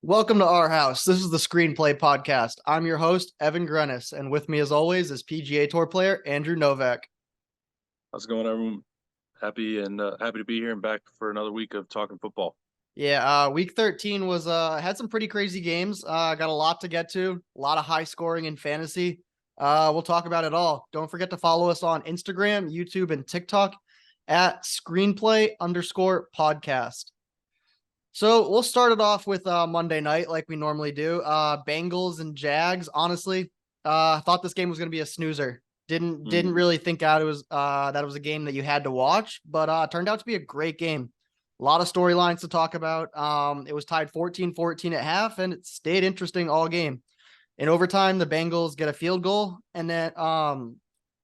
Welcome to our house. This is the Screenplay Podcast. I'm your host, Evan Grenis, and with me, as always, is PGA Tour player Andrew Novak. How's it going, everyone? Happy to be here and back for another week of talking football. Yeah, week 13 was had some pretty crazy games. Got a lot to get to, a lot of high scoring in fantasy. We'll talk about it all. Don't forget to follow us on Instagram, YouTube, and TikTok at screenplay_podcast. So we'll start it off with Monday night like we normally do. Bengals and Jags. Honestly, I thought this game was going to be a snoozer. Didn't really think out it was that it was a game that you had to watch, but turned out to be a great game. A lot of storylines to talk about. It was tied 14-14 at half, and it stayed interesting all game. In overtime, the Bengals get a field goal, and then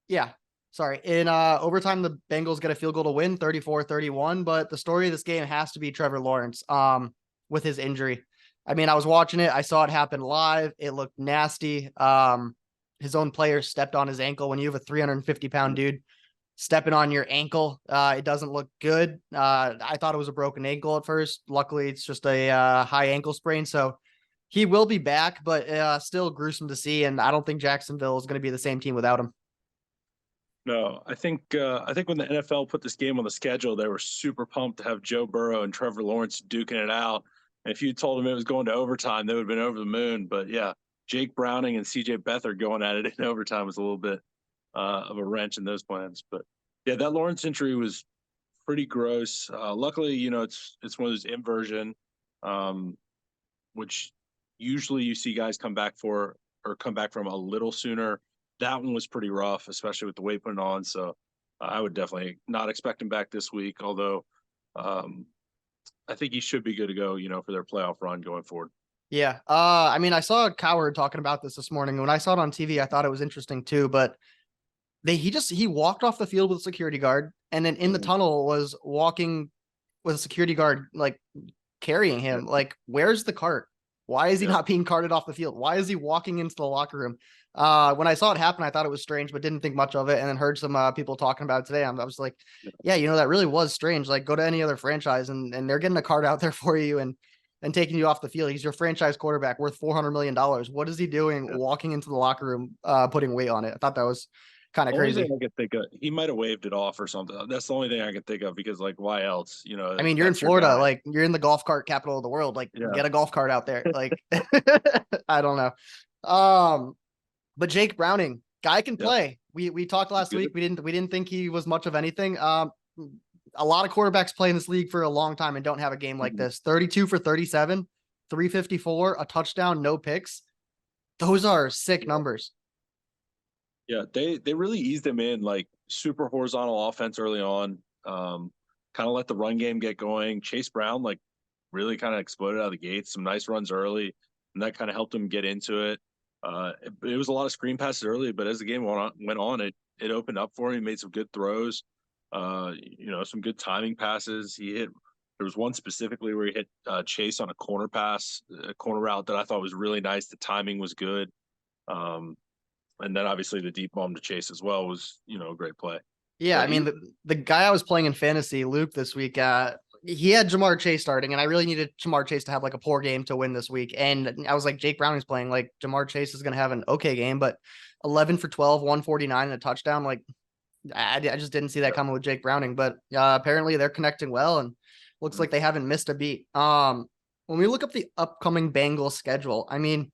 yeah, sorry. In overtime, the Bengals get a field goal to win 34-31. But the story of this game has to be Trevor Lawrence with his injury. I mean, I was watching it. I saw it happen live. It looked nasty. His own player stepped on his ankle. When you have a 350-pound dude stepping on your ankle, it doesn't look good. I thought it was a broken ankle at first. Luckily, it's just a high ankle sprain. So he will be back, but still gruesome to see. And I don't think Jacksonville is going to be the same team without him. No, I think when the NFL put this game on the schedule, they were super pumped to have Joe Burrow and Trevor Lawrence duking it out. And if you told them it was going to overtime, they would have been over the moon. But yeah, Jake Browning and CJ Beathard going at it in overtime was a little bit of a wrench in those plans. But yeah, that Lawrence injury was pretty gross. Luckily, it's one of those inversion, um, which usually you see guys come back for or come back from a little sooner. That one was pretty rough, especially with the weight putting on. So I would definitely not expect him back this week, although um, I think he should be good to go, for their playoff run going forward. Yeah. I mean, I saw Coward talking about this morning. When I saw it on TV, I thought it was interesting too, but he walked off the field with a security guard and then in the Mm-hmm. tunnel was walking with a security guard, like carrying Yeah. him. Like, where's the cart? Why is he Yeah. not being carted off the field? Why is he walking into the locker room? When I saw it happen, I thought it was strange, but didn't think much of it. And then heard some people talking about it today. I was like, yeah, that really was strange. Like, go to any other franchise and they're getting a cart out there for you and taking you off the field. He's your franchise quarterback worth $400 million. What is he doing Yeah. walking into the locker room, putting weight on it? I thought that was kind of Only thing crazy. I could think of, he might have waved it off or something. That's the only thing I could think of because, like, why else? I mean, you're in That's your Florida, guy. like you're in the golf cart capital of the world. Like, Yeah. get a golf cart out there. Like, I don't know. But Jake Browning, guy can Yep. play. We talked He's last week. good. We didn't think he was much of anything. A lot of quarterbacks play in this league for a long time and don't have a game like Mhm. this. 32 for 37, 354, a touchdown, no picks. Those are sick numbers. Yeah, they really eased him in, like, super horizontal offense early on. Kind of let the run game get going. Chase Brown, like, really kind of exploded out of the gates. Some nice runs early, and that kind of helped him get into it. It was a lot of screen passes early, but as the game went on, it opened up for him. He made some good throws. Some good timing passes. There was one specifically where he hit Chase on a corner pass, a corner route that I thought was really nice. The timing was good. Um, and then obviously the deep bomb to Chase as well was, a great play. Yeah, Yeah, I mean the guy I was playing in fantasy, Luke, this week, he had Jamar Chase starting, and I really needed Jamar Chase to have like a poor game to win this week. And I was like, Jake Browning's playing, like Jamar Chase is gonna have an okay game, but 11 for 12, 149 and a touchdown. Like I just didn't see that coming with Jake Browning, but apparently they're connecting well and looks like they haven't missed a beat. When we look up the upcoming Bengals schedule, I mean,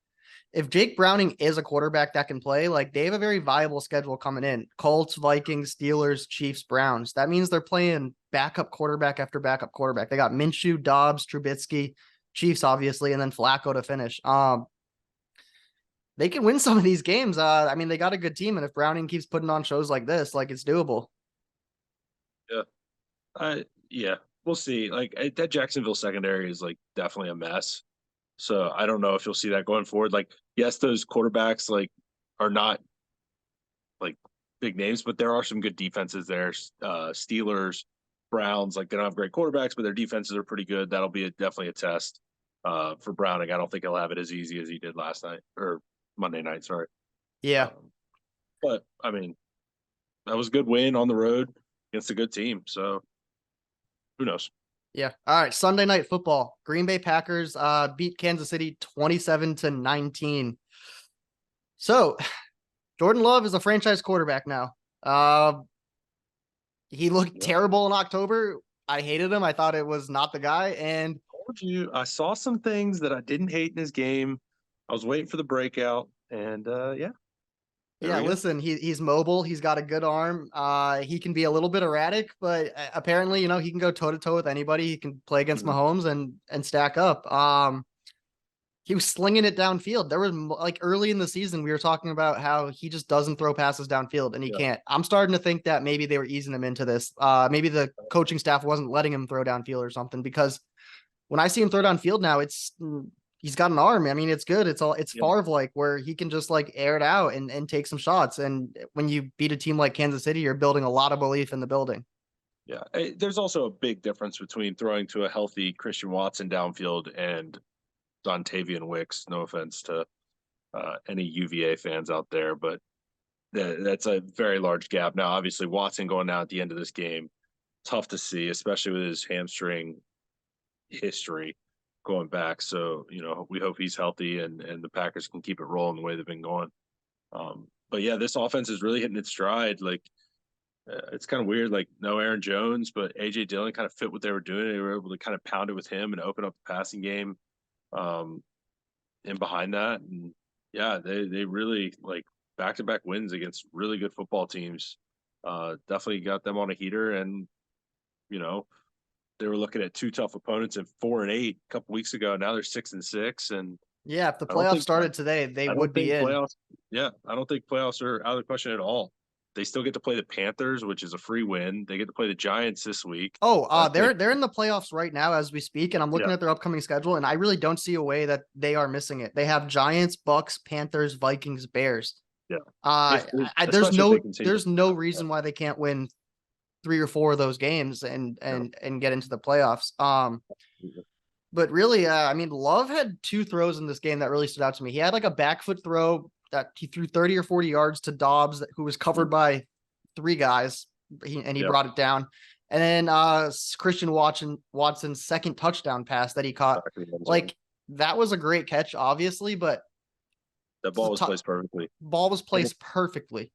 if Jake Browning is a quarterback that can play, like they have a very viable schedule coming in. Colts, Vikings, Steelers, Chiefs, Browns. That means they're playing backup quarterback after backup quarterback. They got Minshew, Dobbs, Trubisky, Chiefs, obviously, and then Flacco to finish. They can win some of these games. I mean, they got a good team, and if Browning keeps putting on shows like this, like it's doable. yeah, yeah. We'll see. Like, that Jacksonville secondary is, like, definitely a mess. So I don't know if you'll see that going forward. Like, yes, those quarterbacks, like, are not, like, big names, but there are some good defenses there. Steelers, Browns, like, they don't have great quarterbacks, but their defenses are pretty good. That'll be definitely a test for Browning. I don't think he'll have it as easy as he did last night or Monday night. Sorry. Yeah. But I mean, that was a good win on the road against a good team. So who knows? Yeah. All right. Sunday night football. Green Bay Packers beat Kansas City 27-19. So Jordan Love is a franchise quarterback now. He looked Yep. terrible in October. I hated him. I thought it was not the guy. And Told you, I saw some things that I didn't hate in his game. I was waiting for the breakout, and yeah, there yeah, we go. listen, he's mobile. He's got a good arm. He can be a little bit erratic, but apparently, he can go toe to toe with anybody. He can play against Mhm. Mahomes and stack up. He was slinging it downfield. There was like early in the season, we were talking about how he just doesn't throw passes downfield, and he Yeah, can't. I'm starting to think that maybe they were easing him into this. Maybe the coaching staff wasn't letting him throw downfield or something, because when I see him throw downfield now, he's got an arm. I mean, it's good. It's yeah, Favre like, where he can just like air it out and take some shots. And when you beat a team like Kansas City, you're building a lot of belief in the building. yeah. There's also a big difference between throwing to a healthy Christian Watson downfield and Dontavian Wicks. No offense to any UVA fans out there, but that's a very large gap. Now, obviously, Watson going out at the end of this game, tough to see, especially with his hamstring history going back. So, we hope he's healthy and the Packers can keep it rolling the way they've been going. But yeah, this offense is really hitting its stride. Like, it's kind of weird, like no Aaron Jones, but AJ Dillon kind of fit what they were doing. They were able to kind of pound it with him and open up the passing game. Um, and behind that, and yeah, they really like back-to-back wins against really good football teams. Definitely got them on a heater, and you know they were looking at two tough opponents at 4-8 a couple weeks ago. Now they're 6-6, and Yeah, if the I don't playoffs think started today, they I don't would be think in. playoffs. Yeah, I don't think playoffs are out of the question at all. They still get to play the Panthers, which is a free win. They get to play the Giants this week. Oh, That's like, they're in the playoffs right now as we speak, and I'm looking yeah, at their upcoming schedule, and I really don't see a way that they are missing it. They have Giants, Bucks, Panthers, Vikings, Bears. yeah. Uh, If they, there's especially if they no continue to, there's no yeah, reason why they can't win three or four of those games yeah, and get into the playoffs. yeah. But really, I mean, Love had two throws in this game that really stood out to me. He had like a back foot throw that he threw 30 or 40 yards to Dobbs, who was covered by three guys, and he Yeah. brought it down. And then Christian Watson's second touchdown pass that he caught, Back in the end zone. like that was a great catch, obviously, but That the ball was placed perfectly. ball was And placed perfectly.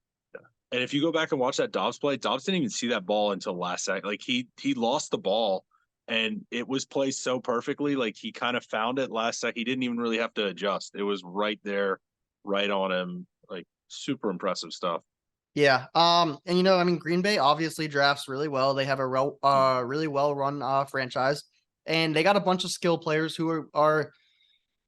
and if you go back and watch that Dobbs play, Dobbs didn't even see that ball until last second. Like he lost the ball and it was placed so perfectly. Like he kind of found it last second. He didn't even really have to adjust. It was right there, right on him. Like super impressive stuff. Yeah. And I mean, Green Bay obviously drafts really well. They have a really well run franchise, and they got a bunch of skill players who are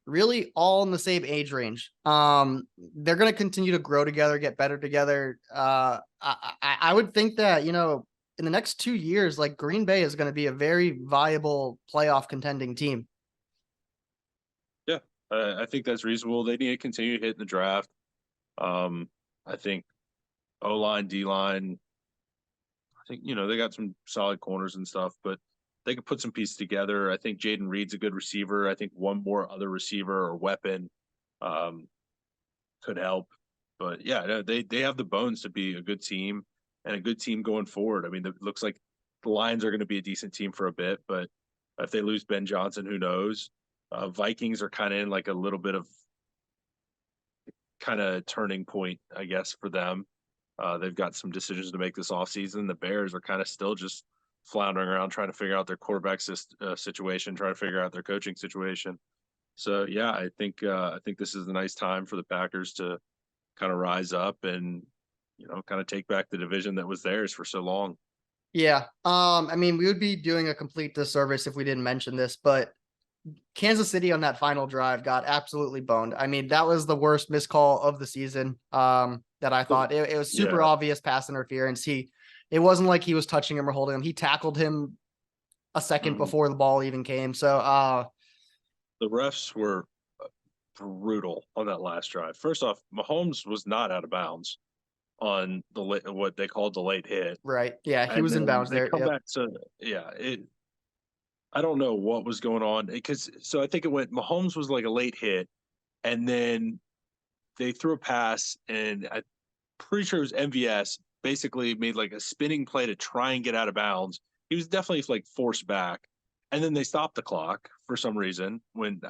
really all in the same age range. They're gonna continue to grow together, get better together. I would think that in the next 2 years, like Green Bay is going to be a very viable playoff contending team. Yeah, I think that's reasonable. They need to continue hitting the draft. I think O line, D line. I think they got some solid corners and stuff, but they could put some pieces together. I think Jaden Reed's a good receiver. I think one more other receiver or weapon um, could help. But yeah, no, they have the bones to be a good team and a good team going forward. I mean, it looks like the Lions are going to be a decent team for a bit, but if they lose Ben Johnson, who knows? Vikings are kind of in like a little bit of kind of turning point, I guess, for them. They've got some decisions to make this offseason. The Bears are kind of still just floundering around trying to figure out their quarterback situation, trying to figure out their coaching situation. So yeah, I think this is a nice time for the Packers to kind of rise up and kind of take back the division that was theirs for so long. Yeah. I mean, we would be doing a complete disservice if we didn't mention this, but Kansas City on that final drive got absolutely boned. I mean, that was the worst missed call of the season. That I thought it was super Yeah, obvious pass interference. It wasn't like he was touching him or holding him. He tackled him a second mhm. before the ball even came. So, The refs were brutal on that last drive. First off, Mahomes was not out of bounds on what they called the late hit, right. Yeah. He and was in then bounds they there. come Yep. back to yeah. I don't know what was going on because so I think it went. Mahomes was like a late hit, and then they threw a pass, and I'm pretty sure it was MVS. Basically, made like a spinning play to try and get out of bounds. He was definitely like forced back, And then they stopped the clock for some reason when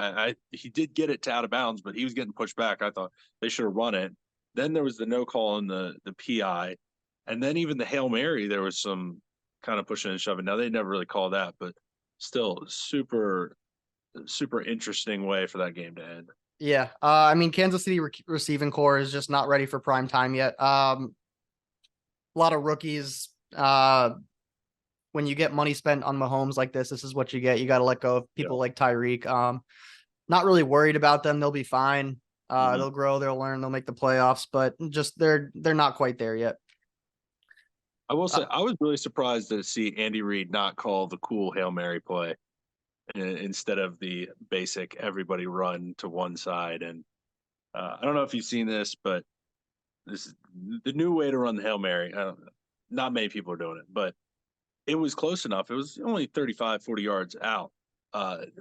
he did get it to out of bounds, but he was getting pushed back. I thought they should have run it. Then there was the no call on the PI, and then even the Hail Mary, there was some kind of pushing and shoving. Now they never really called that, but still super interesting way for that game to end. Yeah. I mean, Kansas City receiving core is just not ready for prime time yet. A lot of rookies. When you get money spent on Mahomes like this is what you get. You got to let go of people like Tyreek. Not really worried about them. They'll be fine. They'll grow, they'll learn, they'll make the playoffs, but just they're not quite there yet. I will say I was really surprised to see Andy Reid not call the cool Hail Mary play instead of the basic everybody run to one side. And I don't know if you've seen this, but this is the new way to run the Hail Mary. I don't know. Not many people are doing it, but it was close enough. It was only 35, 40 yards out.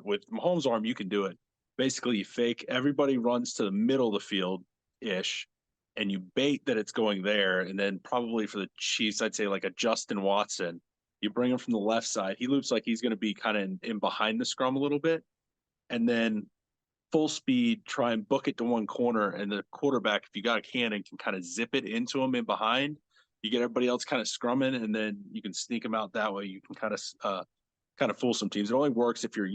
With Mahomes' arm, you can do it. Basically, you fake everybody runs to the middle of the field ish, and you bait that it's going there. And then probably for the Chiefs, I'd say like a Justin Watson, you bring him from the left side. He looks like he's going to be kind of in behind the scrum a little bit, and then full speed, try and book it to one corner. And the quarterback, if you got a cannon, can kind of zip it into him in behind. You get everybody else kind of scrumming, and then you can sneak them out that way. You can kind of fool some teams. It only works if you're,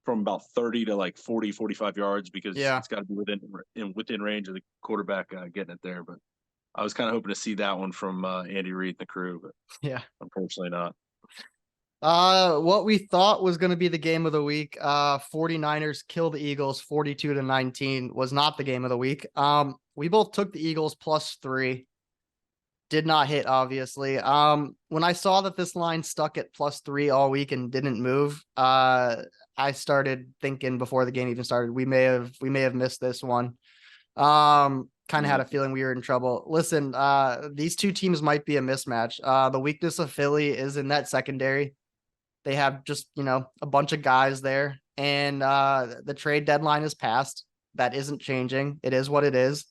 from about 30 to like 40, 45 yards, because it's got to be within range of the quarterback getting it there. But I was kind of hoping to see that one from Andy Reid and the crew, but unfortunately not. What we thought was going to be the game of the week, 49ers kill the Eagles 42-19, was not the game of the week. We both took the Eagles +3. Did not hit, obviously. When I saw that this line stuck at +3 all week and didn't move, I started thinking before the game even started, we may have missed this one. Kind of had a feeling we were in trouble. Listen, these two teams might be a mismatch. The weakness of Philly is in that secondary. They have just, a bunch of guys there, and the trade deadline is passed. That isn't changing. It is what it is.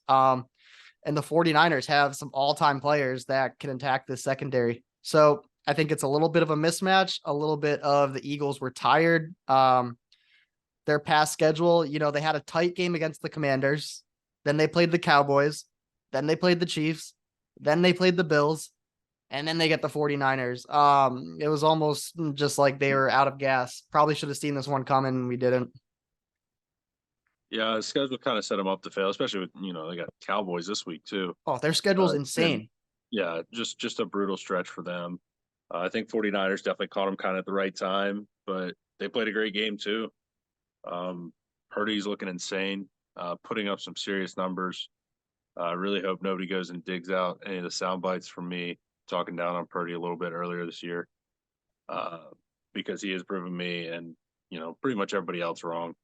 And the 49ers have some all-time players that can attack this secondary. So I think it's a little bit of a mismatch. A little bit of the Eagles were tired. Their past schedule, they had a tight game against the Commanders. Then they played the Cowboys. Then they played the Chiefs. Then they played the Bills. And then they get the 49ers. It was almost just like they were out of gas. Probably should have seen this one coming. We didn't. Yeah, the schedule kind of set them up to fail, especially with, they got Cowboys this week too. Oh, their schedule's insane. Yeah, just a brutal stretch for them. I think 49ers definitely caught them kind of at the right time, but they played a great game too. Purdy's looking insane, putting up some serious numbers. I really hope nobody goes and digs out any of the sound bites from me talking down on Purdy a little bit earlier this year, because he has proven me and, pretty much everybody else wrong.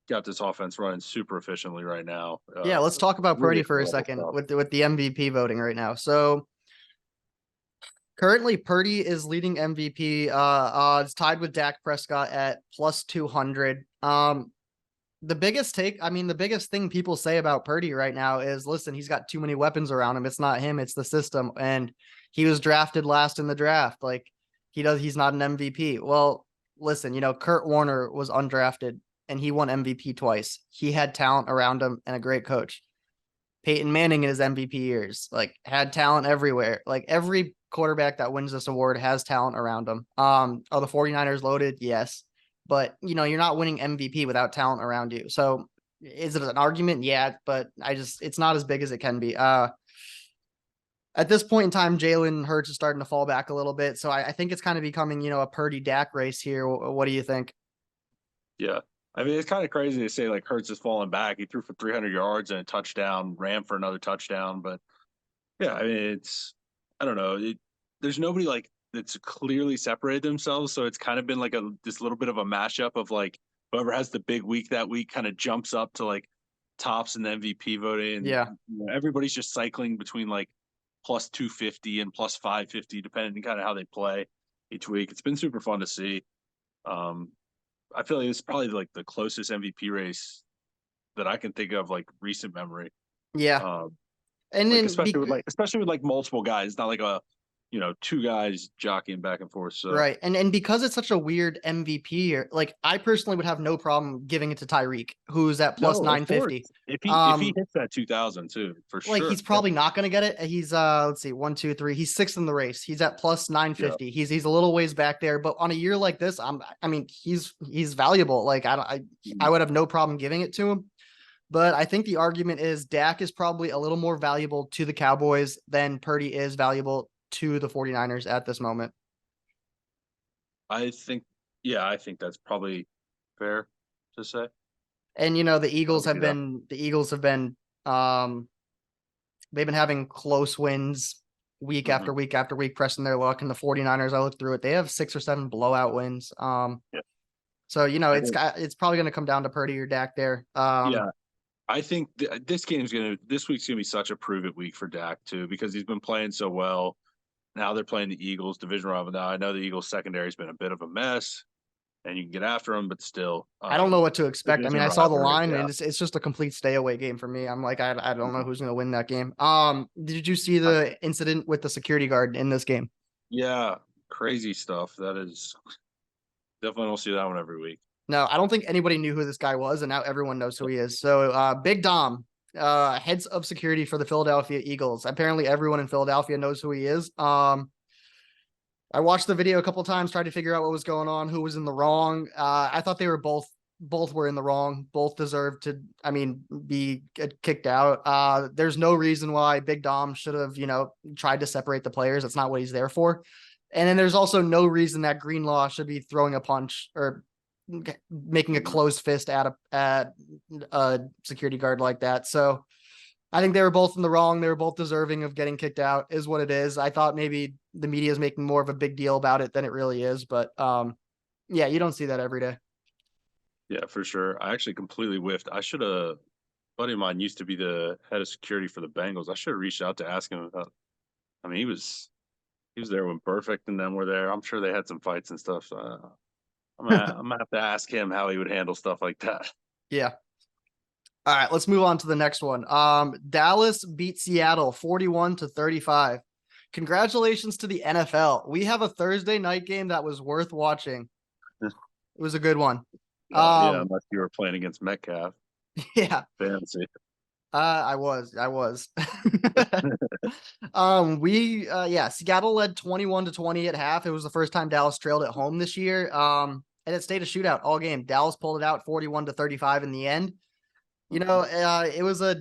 Got this offense running super efficiently right now. Yeah, let's talk about really Purdy for a second with the MVP voting right now. So currently Purdy is leading MVP odds, tied with Dak Prescott at +200. The biggest thing people say about Purdy right now is, listen, he's got too many weapons around him. It's not him, it's the system. And he was drafted last in the draft. Like he's not an MVP. Well, listen, Kurt Warner was undrafted and he won MVP twice. He had talent around him and a great coach. Peyton Manning in his MVP years, had talent everywhere. Every quarterback that wins this award has talent around him. Are the 49ers loaded? Yes. But, you're not winning MVP without talent around you. So is it an argument? Yeah, but it's not as big as it can be. At this point in time, Jalen Hurts is starting to fall back a little bit. So I think it's kind of becoming, a Purdy Dak race here. What do you think? Yeah. I mean, it's kind of crazy to say Hurts is falling back. He threw for 300 yards and a touchdown, ran for another touchdown. But yeah, I mean, I don't know. There's nobody that's clearly separated themselves. So it's kind of been this little bit of a mashup of whoever has the big week that week kind of jumps up to tops in the MVP voting. And, yeah. Everybody's just cycling between +250 and +550, depending on kind of how they play each week. It's been super fun to see. I feel like it's probably the closest MVP race that I can think of recent memory. Yeah. And then especially with multiple guys, not two guys jockeying back and forth. So Right. And because it's such a weird MVP year, like I personally would have no problem giving it to Tyreek, who's at plus no, of course, 950. if he hits that 2,000 too, for Like sure. he's probably not going to get it. He's let's see, 1, 2, 3. He's sixth in the race. He's at plus Yeah. 950. He's a little ways back there, but on a year like this, I mean, he's valuable. Like I would have no problem giving it to him. But I think the argument is Dak is probably a little more valuable to the Cowboys than Purdy is valuable to the 49ers at this moment. I think, yeah, I think that's probably fair to say. And the I Eagles could have do that. been um they've been having close wins week Hmm. after week after week, pressing their luck. And the 49ers, I looked through it, they have 6 or 7 blowout wins. Yeah. So I think, it's probably going to come down to Purdy or Dak there. yeah, I think this week's gonna be such a prove it week for Dak too, because he's been playing so well. Now they're playing the Eagles division rival. Now I know the Eagles secondary has been a bit of a mess, and you can get after them, but still, I don't know what to expect. I mean, division I saw the rivalry. line Yeah, and it's just a complete stay away game for me. I'm like, I don't know who's going to win that game. Did you see I- the incident with the security guard in this game? yeah, crazy stuff. That is definitely don't see that one every week. No, I don't think anybody knew who this guy was, and now everyone knows who he is. So, Big Dom, heads of security for the Philadelphia Eagles. Apparently, everyone in Philadelphia knows who he is. I watched the video a couple times, tried to figure out what was going on, who was in the wrong. I thought they were both were in the wrong. Both deserved to, I mean, be kicked out. There's no reason why Big Dom should have, tried to separate the players. That's not what he's there for. And then there's also no reason that Greenlaw should be throwing a punch or making a Mhm. closed fist at a security guard like that. So I think they were both in the wrong. They were both deserving of getting kicked out, is what it is. I thought maybe the media is making more of a big deal about it than it really is. But yeah, you don't see that every day. Yeah, for sure. I actually completely whiffed. I should have. Buddy of mine used to be the head of security for the Bengals. I should have reached out to ask him about. I mean, he was there when Perfect and them were there. I'm sure they had some fights and stuff. I'm gonna have to ask him how he would handle stuff like that. Yeah. All right, let's move on to the next one. Dallas beat Seattle 41-35. Congratulations to the NFL. We have a Thursday night game that was worth watching. It was a good one. Yeah, unless you were playing against Metcalf, Yeah. fancy. I was. Seattle led 21-20 at half. It was the first time Dallas trailed at home this year. And it stayed a shootout all game. Dallas pulled it out 41-35 in the end. It was a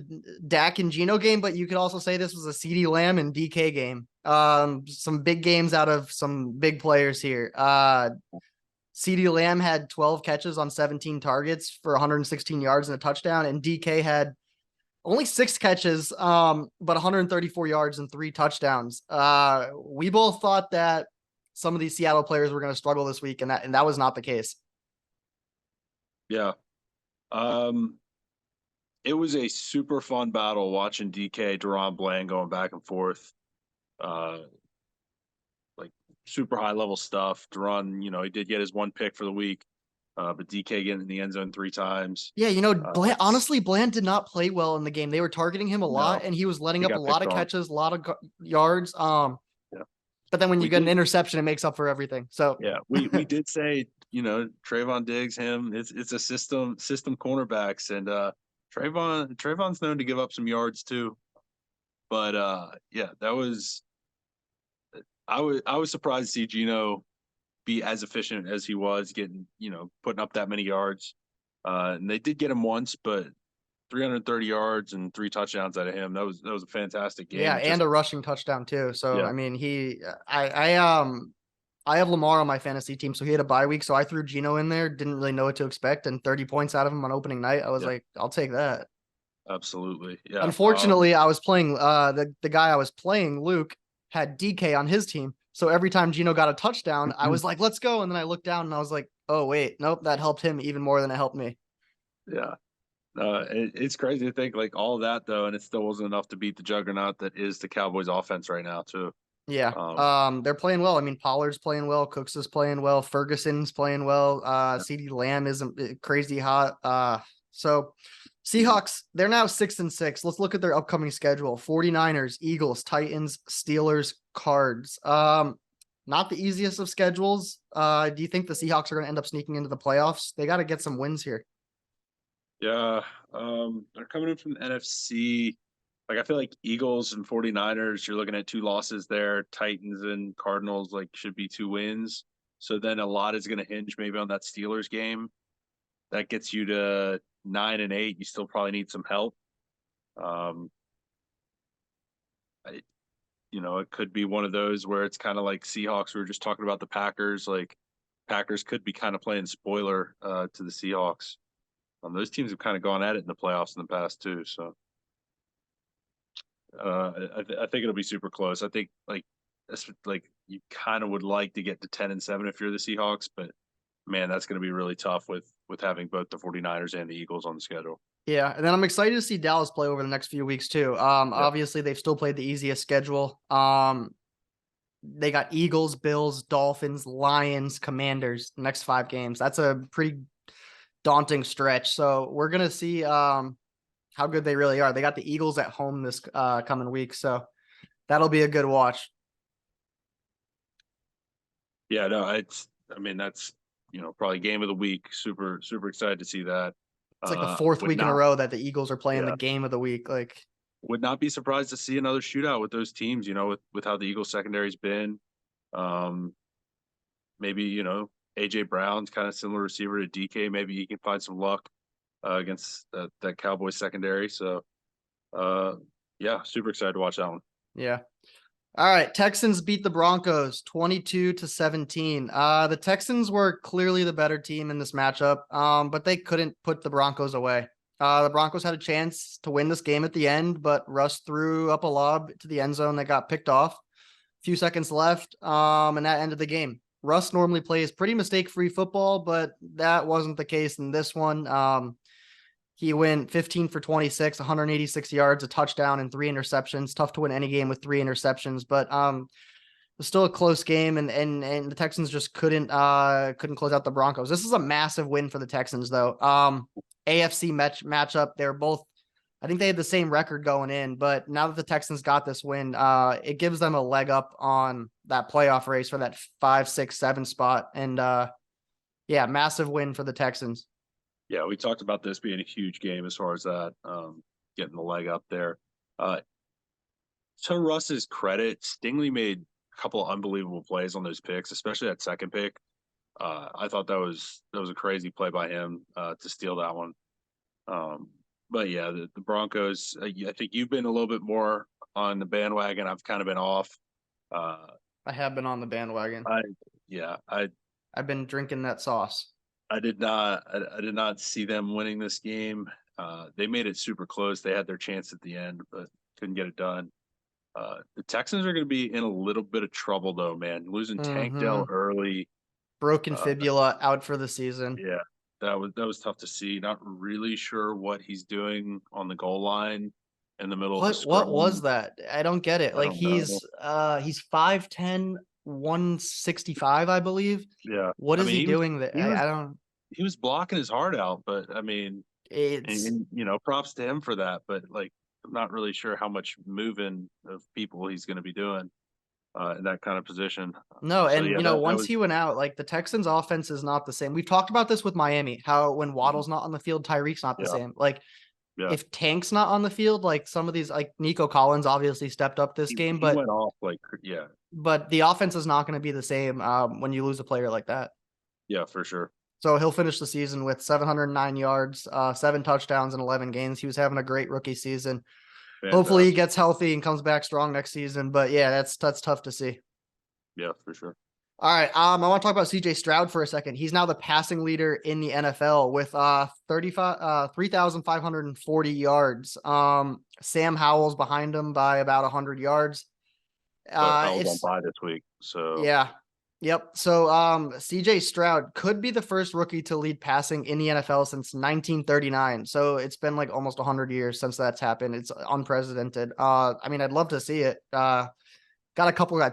Dak and Geno game, but you could also say this was a CeeDee Lamb and DK game. Some big games out of some big players here. CeeDee Lamb had 12 catches on 17 targets for 116 yards and a touchdown, and DK had only 6 catches, but 134 yards and 3 touchdowns. We both thought that some of these Seattle players were going to struggle this week, and that was not the case. Yeah. It was a super fun battle watching DK, Deron Bland going back and forth. Like super high level stuff. Deron, he did get his one pick for the week, but DK getting in the end zone 3 times. Yeah, Bland, honestly, Bland did not play well in the game. They were targeting him a lot, No, and he was letting he up a got lot picked of on. catches, a lot of yards. Yeah. But then when you We get an did, interception, it makes up for everything. So yeah, we did say, Trayvon Diggs, him, it's a system cornerbacks, and Trayvon's known to give up some yards too. But yeah, that was I was surprised to see Geno be as efficient as he was, getting, putting up that many yards. And they did get him once, but 330 yards and 3 touchdowns out of him. That was a fantastic yeah, game. and a rushing touchdown too. So Yeah, I mean, I have Lamar on my fantasy team, so he had a bye week. So I threw Geno in there, didn't really know what to expect, and 30 points out of him on opening night. I was yeah, like, I'll take that. absolutely. Yeah. Unfortunately, I was playing the guy I was playing, Luke, had DK on his team. So every time Geno got a touchdown, I was like, let's go. And then I looked down and I was like, oh wait, nope, that helped him even more than it helped me. Yeah. It's crazy to think like all that though, and it still wasn't enough to beat the juggernaut that is the Cowboys offense right now too. Yeah. Um, They're playing well. I mean, Pollard's playing well, Cooks is playing well, Ferguson's playing well. CeeDee Lamb isn't crazy hot. So Seahawks, they're now 6-6. Let's look at their upcoming schedule. 49ers, Eagles, Titans, Steelers, Cards. Not the easiest of schedules. Do you think the Seahawks are going to end up sneaking into the playoffs? They got to get some wins here. Yeah, they're coming in from the NFC. Like, I feel like Eagles and 49ers, you're looking at 2 losses there. Titans and Cardinals, like, should be 2 wins. So then a lot is going to hinge maybe on that Steelers game. That gets you to 9-8. You still probably need some help. It could be one of those where it's kind of like Seahawks. We were just talking about the Packers. Like, Packers could be kind of playing spoiler to the Seahawks. Those teams have kind of gone at it in the playoffs in the past too. So I think it'll be super close. I think like you kind of would like to get to 10-7 if you're the Seahawks, but man, that's going to be really tough with having both the 49ers and the Eagles on the schedule. Yeah, and then I'm excited to see Dallas play over the next few weeks too. Obviously they've still played the easiest schedule. They got Eagles, Bills, Dolphins, Lions, Commanders, next 5 games. That's a pretty daunting stretch. So we're gonna see how good they really are. They got the Eagles at home this coming week, so that'll be a good watch. Yeah, no, that's probably game of the week. Super, super excited to see that. It's like the 4th week in a row that the Eagles are playing the game of the week. Like, would not be surprised to see another shootout with those teams, with how the Eagles secondary's been. Maybe, AJ Brown's kind of similar receiver to DK. Maybe he can find some luck against that Cowboys secondary. So, yeah, super excited to watch that one. Yeah. All right. Texans beat the Broncos 22-17. The Texans were clearly the better team in this matchup, but they couldn't put the Broncos away. The Broncos had a chance to win this game at the end, but Russ threw up a lob to the end zone that got picked off. A few seconds left, and that ended the game. Russ normally plays pretty mistake-free football, but that wasn't the case in this one. He went 15 for 26, 186 yards, a touchdown, and 3 interceptions. Tough to win any game with 3 interceptions, but it was still a close game, and the Texans just couldn't close out the Broncos. This is a massive win for the Texans, though. AFC matchup. They're both, I think they had the same record going in, but now that the Texans got this win, it gives them a leg up on that playoff race for that 5, 6, 7 spot. And yeah, massive win for the Texans. Yeah, we talked about this being a huge game as far as that, getting the leg up there. To Russ's credit, Stingley made a couple of unbelievable plays on those picks, especially that second pick. I thought that was a crazy play by him to steal that one. But yeah, the Broncos, I think you've been a little bit more on the bandwagon. I've kind of been off. I have been on the bandwagon. I've been drinking that sauce. I did not see them winning this game. They made it super close. They had their chance at the end, but couldn't get it done. The Texans are going to be in a little bit of trouble, though, man. Losing Tank Dell early. Broken fibula, out for the season. Yeah, that was tough to see. Not really sure what he's doing on the goal line in the middle of the scrum. What was that? I don't get it. Like, he's 5'10", 165, I believe. Yeah. What is he doing there? I don't. He was blocking his heart out, but I mean, props to him for that. But like, I'm not really sure how much moving of people he's going to be doing in that kind of position. No, and once he went out, like, the Texans' offense is not the same. We've talked about this with Miami, how when Waddle's not on the field, Tyreek's not the same. Like, if Tank's not on the field, like, some of these, like, Nico Collins obviously stepped up this game, but he went off but the offense is not going to be the same when you lose a player like that. Yeah, for sure. So he'll finish the season with 709 yards, 7 touchdowns in 11 games. He was having a great rookie season. Fantastic. Hopefully he gets healthy and comes back strong next season. But yeah, that's tough to see. Yeah, for sure. All right. I want to talk about CJ Stroud for a second. He's now the passing leader in the NFL with 3,540 yards. Sam Howell's behind him by about 100 yards. Howell's on bye this week. So yeah. Yep. So CJ Stroud could be the first rookie to lead passing in the NFL since 1939. So it's been like almost 100 years since that's happened. It's unprecedented. I mean, I'd love to see it. Got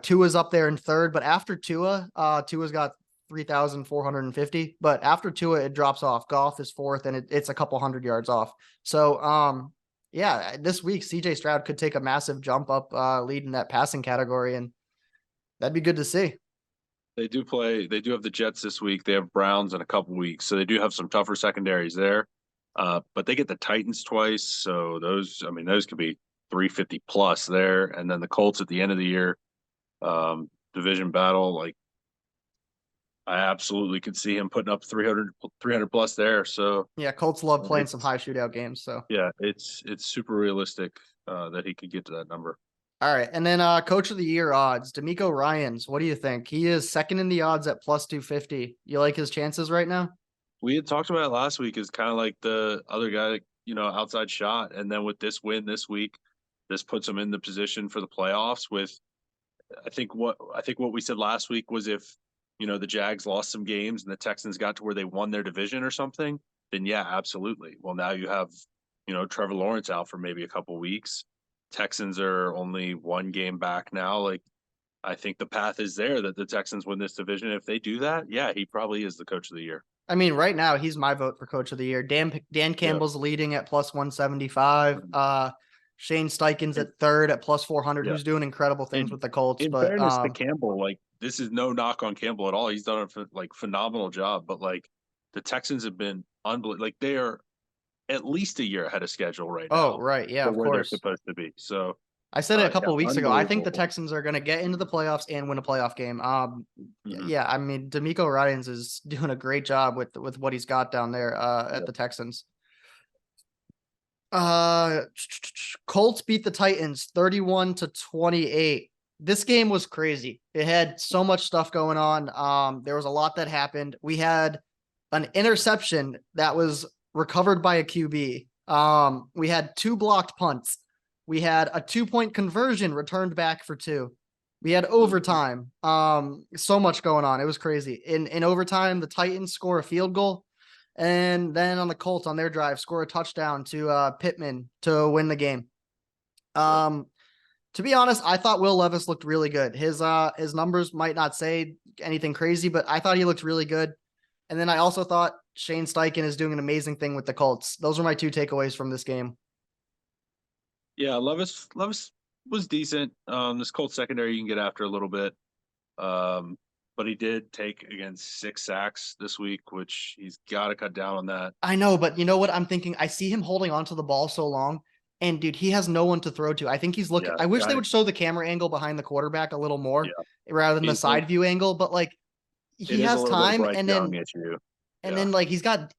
Tua's up there in third, but after Tua's got 3,450. But after Tua, it drops off. Goff is fourth, and it's a couple hundred yards off. So, yeah, this week CJ Stroud could take a massive jump up, lead in that passing category, and that'd be good to see. They do play. They do have the Jets this week. They have Browns in a couple weeks, so they do have some tougher secondaries there. But they get the Titans twice, so those. I mean, those could be 350 plus there, and then the Colts at the end of the year, division battle. Like, I absolutely could see him putting up 300 plus there. So yeah, Colts love playing some high shootout games. So yeah, it's super realistic that he could get to that number. all right. And then coach of the year odds, D'Amico Ryans. What do you think? He is second in the odds at plus 250. You like his chances right now? We had talked about it last week as kind of like the other guy, outside shot. And then with this win this week, this puts him in the position for the playoffs with I think what we said last week was if, the Jags lost some games and the Texans got to where they won their division or something, then yeah, absolutely. Well, now you have, Trevor Lawrence out for maybe a couple weeks. Texans are only one game back now. Like, I think the path is there that the Texans win this division. If they do that, yeah, he probably is the coach of the year. I mean, right now he's my vote for coach of the year. Dan Campbell's leading at plus 175. Shane Steichen's at third at plus 400, who's doing incredible things with the Colts. In fairness to Campbell, like, this is no knock on Campbell at all. He's done a phenomenal job. But like, the Texans have been unbelievable. Like, they are at least a year ahead of schedule right now. Oh, right. Yeah, of where course. they're supposed to be. So I said it a couple of weeks ago. I think the Texans are going to get into the playoffs and win a playoff game. Yeah, I mean, D'Amico Ryans is doing a great job with what he's got down there at the Texans. Colts beat the Titans 31-28. This game was crazy. It had so much stuff going on. There was a lot that happened. We had an interception that was recovered by a QB. We had 2 blocked punts. We had a 2-point conversion returned back for 2. We had overtime. So much going on. It was crazy. In overtime, the Titans score a field goal. And then on the Colts on their drive, score a touchdown to Pittman to win the game. To be honest, I thought Will Levis looked really good. His numbers might not say anything crazy, but I thought he looked really good. And then I also thought Shane Steichen is doing an amazing thing with the Colts. Those are my 2 takeaways from this game. Yeah, Levis was decent. This Colts secondary you can get after a little bit. But he did take, again, 6 sacks this week, which he's got to cut down on that. I know, but you know what I'm thinking? I see him holding onto the ball so long, and dude, he has no one to throw to. I think he's looking. I wish they would show the camera angle behind the quarterback a little more rather than the side view angle. But like, he has time, and then like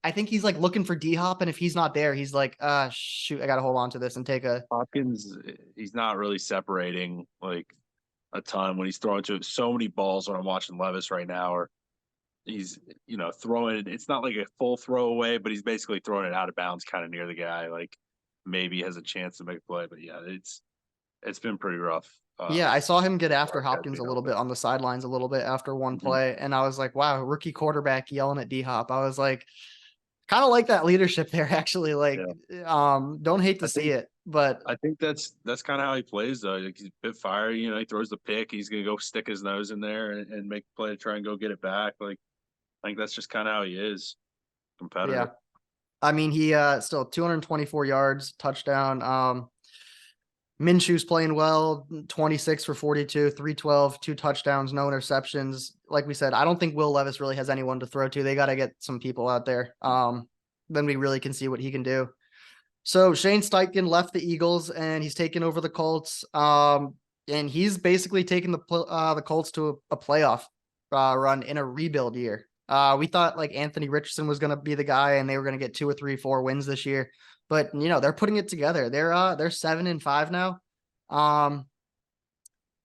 I think he's like looking for D-Hop, and if he's not there, he's like, shoot, I got to hold on to this and take a. Hopkins, he's not really separating like a ton when he's throwing to so many balls when I'm watching Levis right now, or he's, throwing it. It's not like a full throw away, but he's basically throwing it out of bounds kind of near the guy. Like, maybe has a chance to make a play, but yeah, it's been pretty rough. Yeah, I saw him get after Hopkins a little bit on the sidelines a little bit after one play, and I was like, wow, rookie quarterback yelling at D-Hop. I was like, kind of like that leadership there, actually. Like, don't hate to see it, but I think that's kind of how he plays, though. Like, he's a bit fiery, he throws the pick, he's gonna go stick his nose in there and make a play to try and go get it back. Like, I think that's just kind of how he is, competitive. Yeah, I mean, he still 224 yards, touchdown. Minshew's playing well, 26 for 42, 312, 2 touchdowns, no interceptions. Like we said, I don't think Will Levis really has anyone to throw to. They got to get some people out there. Then we really can see what he can do. So Shane Steichen left the Eagles and he's taken over the Colts. And he's basically taken the Colts to a playoff run in a rebuild year. We thought like Anthony Richardson was going to be the guy and they were going to get 2 or 3, 4 wins this year. But they're putting it together. They're 7-5 now.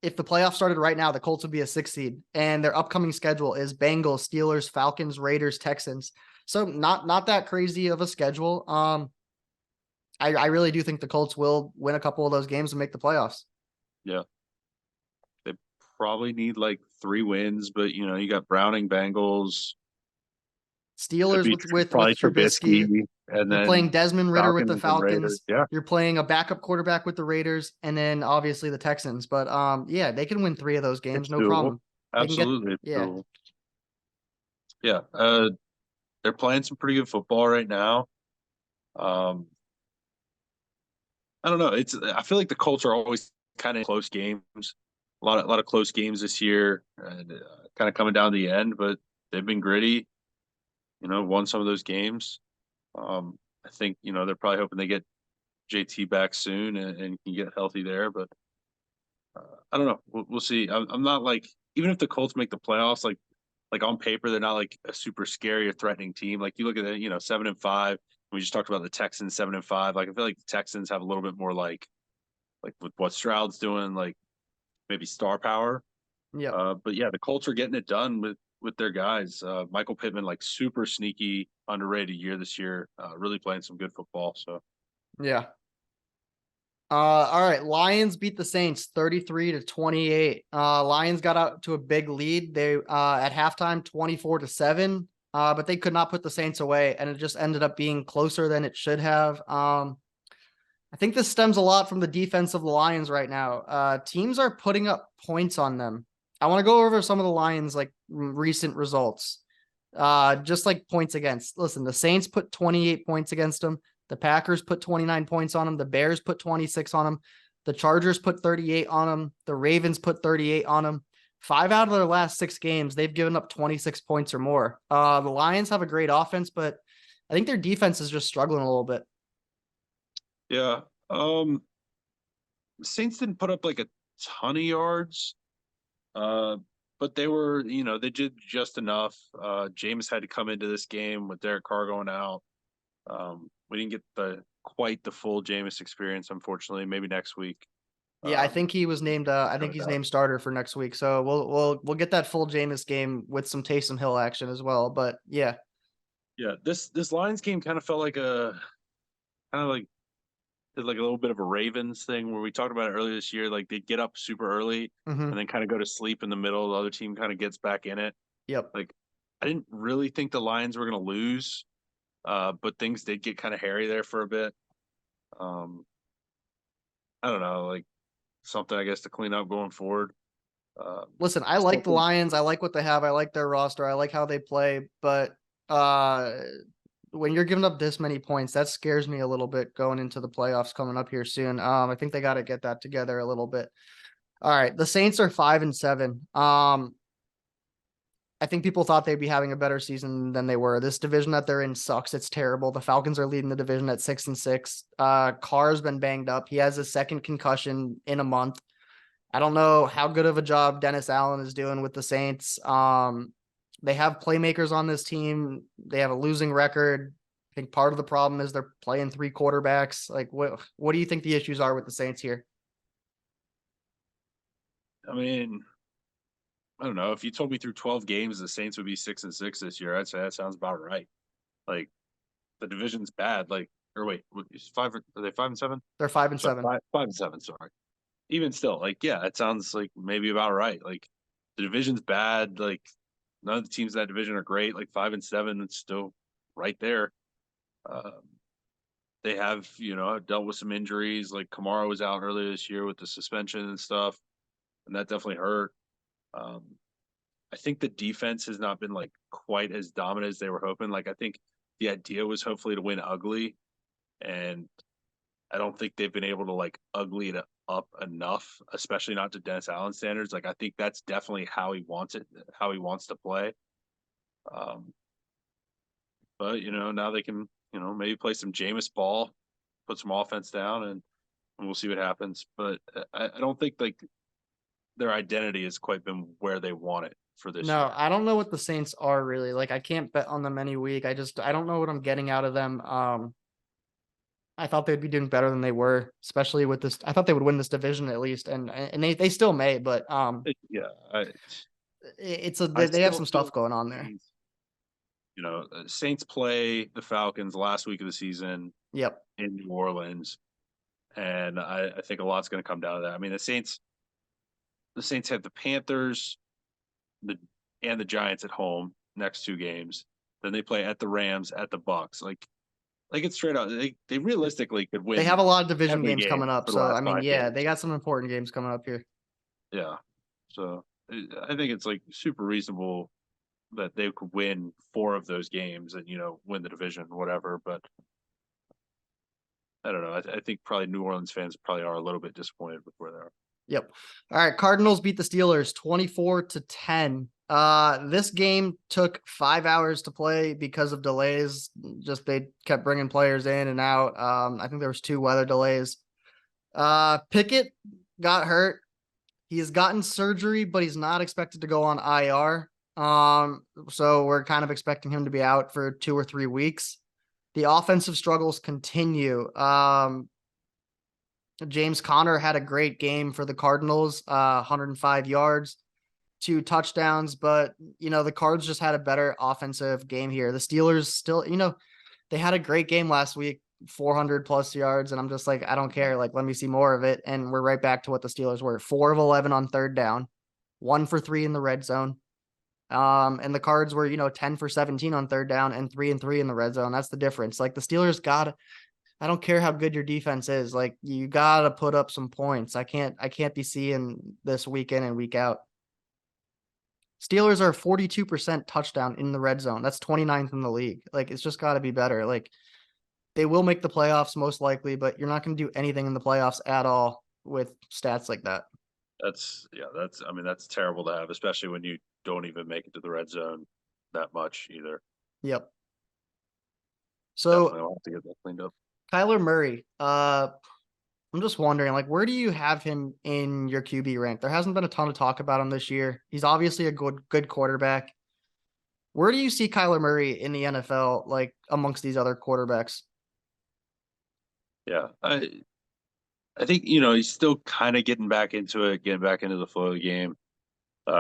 If the playoffs started right now, the Colts would be a 6 seed, and their upcoming schedule is Bengals, Steelers, Falcons, Raiders, Texans. So not that crazy of a schedule. I really do think the Colts will win a couple of those games and make the playoffs. Yeah, they probably need like 3 wins, but you got Browning, Bengals, Steelers with Trubisky. And you're then playing Desmond Ritter with the Falcons. Yeah. You're playing a backup quarterback with the Raiders, and then obviously the Texans. But yeah, they can win 3 of those games, no problem. Absolutely. Yeah. Yeah, they're playing some pretty good football right now. Um, I don't know. I feel like the Colts are always kind of close games. A lot of close games this year, and kind of coming down to the end. But they've been gritty. Won some of those games. I think they're probably hoping they get JT back soon and can get healthy there. But I don't know. We'll see. I'm not like, even if the Colts make the playoffs, like on paper, they're not like a super scary or threatening team. Like you look at it, 7-5. We just talked about the Texans 7-5. Like I feel like the Texans have a little bit more like with what Stroud's doing, like maybe star power. Yep. But yeah, the Colts are getting it done with their guys. Michael Pittman, like super sneaky, underrated year this year. Really playing some good football. So Yeah. All right. Lions beat the Saints 33-28. Lions got out to a big lead. They at halftime 24-7. But they could not put the Saints away, and it just ended up being closer than it should have. I think this stems a lot from the defense of the Lions right now. Teams are putting up points on them. I want to go over some of the Lions like recent results. Just like points against. Listen, the Saints put 28 points against them. The Packers put 29 points on them. The Bears put 26 on them. The Chargers put 38 on them. The Ravens put 38 on them. 5 out of their last 6 games, they've given up 26 points or more. The Lions have a great offense, but I think their defense is just struggling a little bit. yeah, the Saints didn't put up like a ton of yards, uh, but they did just enough. Jameis had to come into this game with Derek Carr going out. We didn't get quite the full Jameis experience, unfortunately. Maybe next week. Yeah, I think he was named. I think he's named starter for next week. So we'll get that full Jameis game with some Taysom Hill action as well. But yeah, Yeah, this Lions game kind of felt like kind of like did like a little bit of a Ravens thing where we talked about it earlier this year. Like they get up super early mm-hmm. and then kind of go to sleep in the middle. The other team kind of gets back in it. Yep. Like I didn't really think the Lions were going to lose, but things did get kind of hairy there for a bit. Um, I don't know, like something I guess to clean up going forward. Listen, I I still like the think, Lions. I like what they have. I like their roster. I like how they play. But uh, when you're giving up this many points, that scares me a little bit going into the playoffs coming up here soon. I think they got to get that together a little bit. All right, the Saints are 5-7. I think people thought they'd be having a better season than they were. This division that they're in sucks. It's terrible. The Falcons are leading the division at 6-6. Carr's been banged up. He has a second concussion in a month. I don't know how good of a job Dennis Allen is doing with the Saints. They have playmakers on this team. They have a losing record. I think part of the problem is they're playing 3 quarterbacks. Like, what do you think the issues are with the Saints here? I mean, I don't know. If you told me through 12 games the Saints would be 6-6 this year, I'd say that sounds about right. Like the division's bad. Like, or wait, is five? Are they 5-7? They're five and Sorry, seven. 5-7. Sorry. Even still, like, yeah, it sounds like maybe about right. Like the division's bad. Like none of the teams in that division are great. Like 5-7, it's still right there. Um, they have, dealt with some injuries. Like Kamara was out earlier this year with the suspension and stuff, and that definitely hurt. Um, I think the defense has not been like quite as dominant as they were hoping. Like I think the idea was hopefully to win ugly, and I don't think they've been able to like ugly it up enough, especially not to Dennis Allen standards. Like I think that's definitely how he wants it, how he wants to play. Um, but now they can, maybe play some Jameis ball, put some offense down, and we'll see what happens. But I don't think like their identity has quite been where they want it for this No, year. I don't know what the Saints are really. Like, I can't bet on them any week. I don't know what I'm getting out of them. I thought they'd be doing better than they were, especially with this. I thought they would win this division at least, and they still may, but Yeah, I they have still some feel stuff like going on the there. Saints, Saints play the Falcons last week of the season Yep. in New Orleans, and I think a lot's going to come down to that. I mean, the Saints have the Panthers, the and the Giants at home next 2 games. Then they play at the Rams, at the Bucks. Like it's straight out. They realistically could They have win a lot of division every games game coming up, for the so I last mean, five yeah, they games. got some important games coming up here. Yeah, so I think it's like super reasonable that they could win 4 of those games and win the division, whatever. But I don't know. I think probably New Orleans fans probably are a little bit disappointed with where they are. Yep. All right. Cardinals beat the Steelers 24-10. This game took 5 hours to play because of delays. Just they kept bringing players in and out. I think there was 2 weather delays. Pickett got hurt. He has gotten surgery, but he's not expected to go on IR. So we're kind of expecting him to be out for 2 or 3 weeks. The offensive struggles continue. James Conner had a great game for the Cardinals, 105 yards, 2 touchdowns, but the Cards just had a better offensive game here. The Steelers still, they had a great game last week, 400 plus yards, and I'm just like, I don't care. Like, let me see more of it. And we're right back to what the Steelers were: 4 of 11 on third down, 1 for 3 in the red zone. And the Cards were, 10 for 17 on third down and 3 and 3 in the red zone. That's the difference. Like, the Steelers I don't care how good your defense is. Like, you gotta put up some points. I can't be seeing this week in and week out. Steelers are 42% touchdown in the red zone. That's 29th in the league. Like, it's just gotta be better. Like, they will make the playoffs most likely, but you're not going to do anything in the playoffs at all with stats like that. That's terrible to have, especially when you don't even make it to the red zone that much either. Yep. Definitely So will have to get that cleaned up. Kyler Murray, I'm just wondering, like, where do you have him in your QB rank? There hasn't been a ton of talk about him this year. He's obviously a good quarterback. Where do you see Kyler Murray in the NFL, like amongst these other quarterbacks? Yeah, I think he's still kind of getting back into it, getting back into the flow of the game,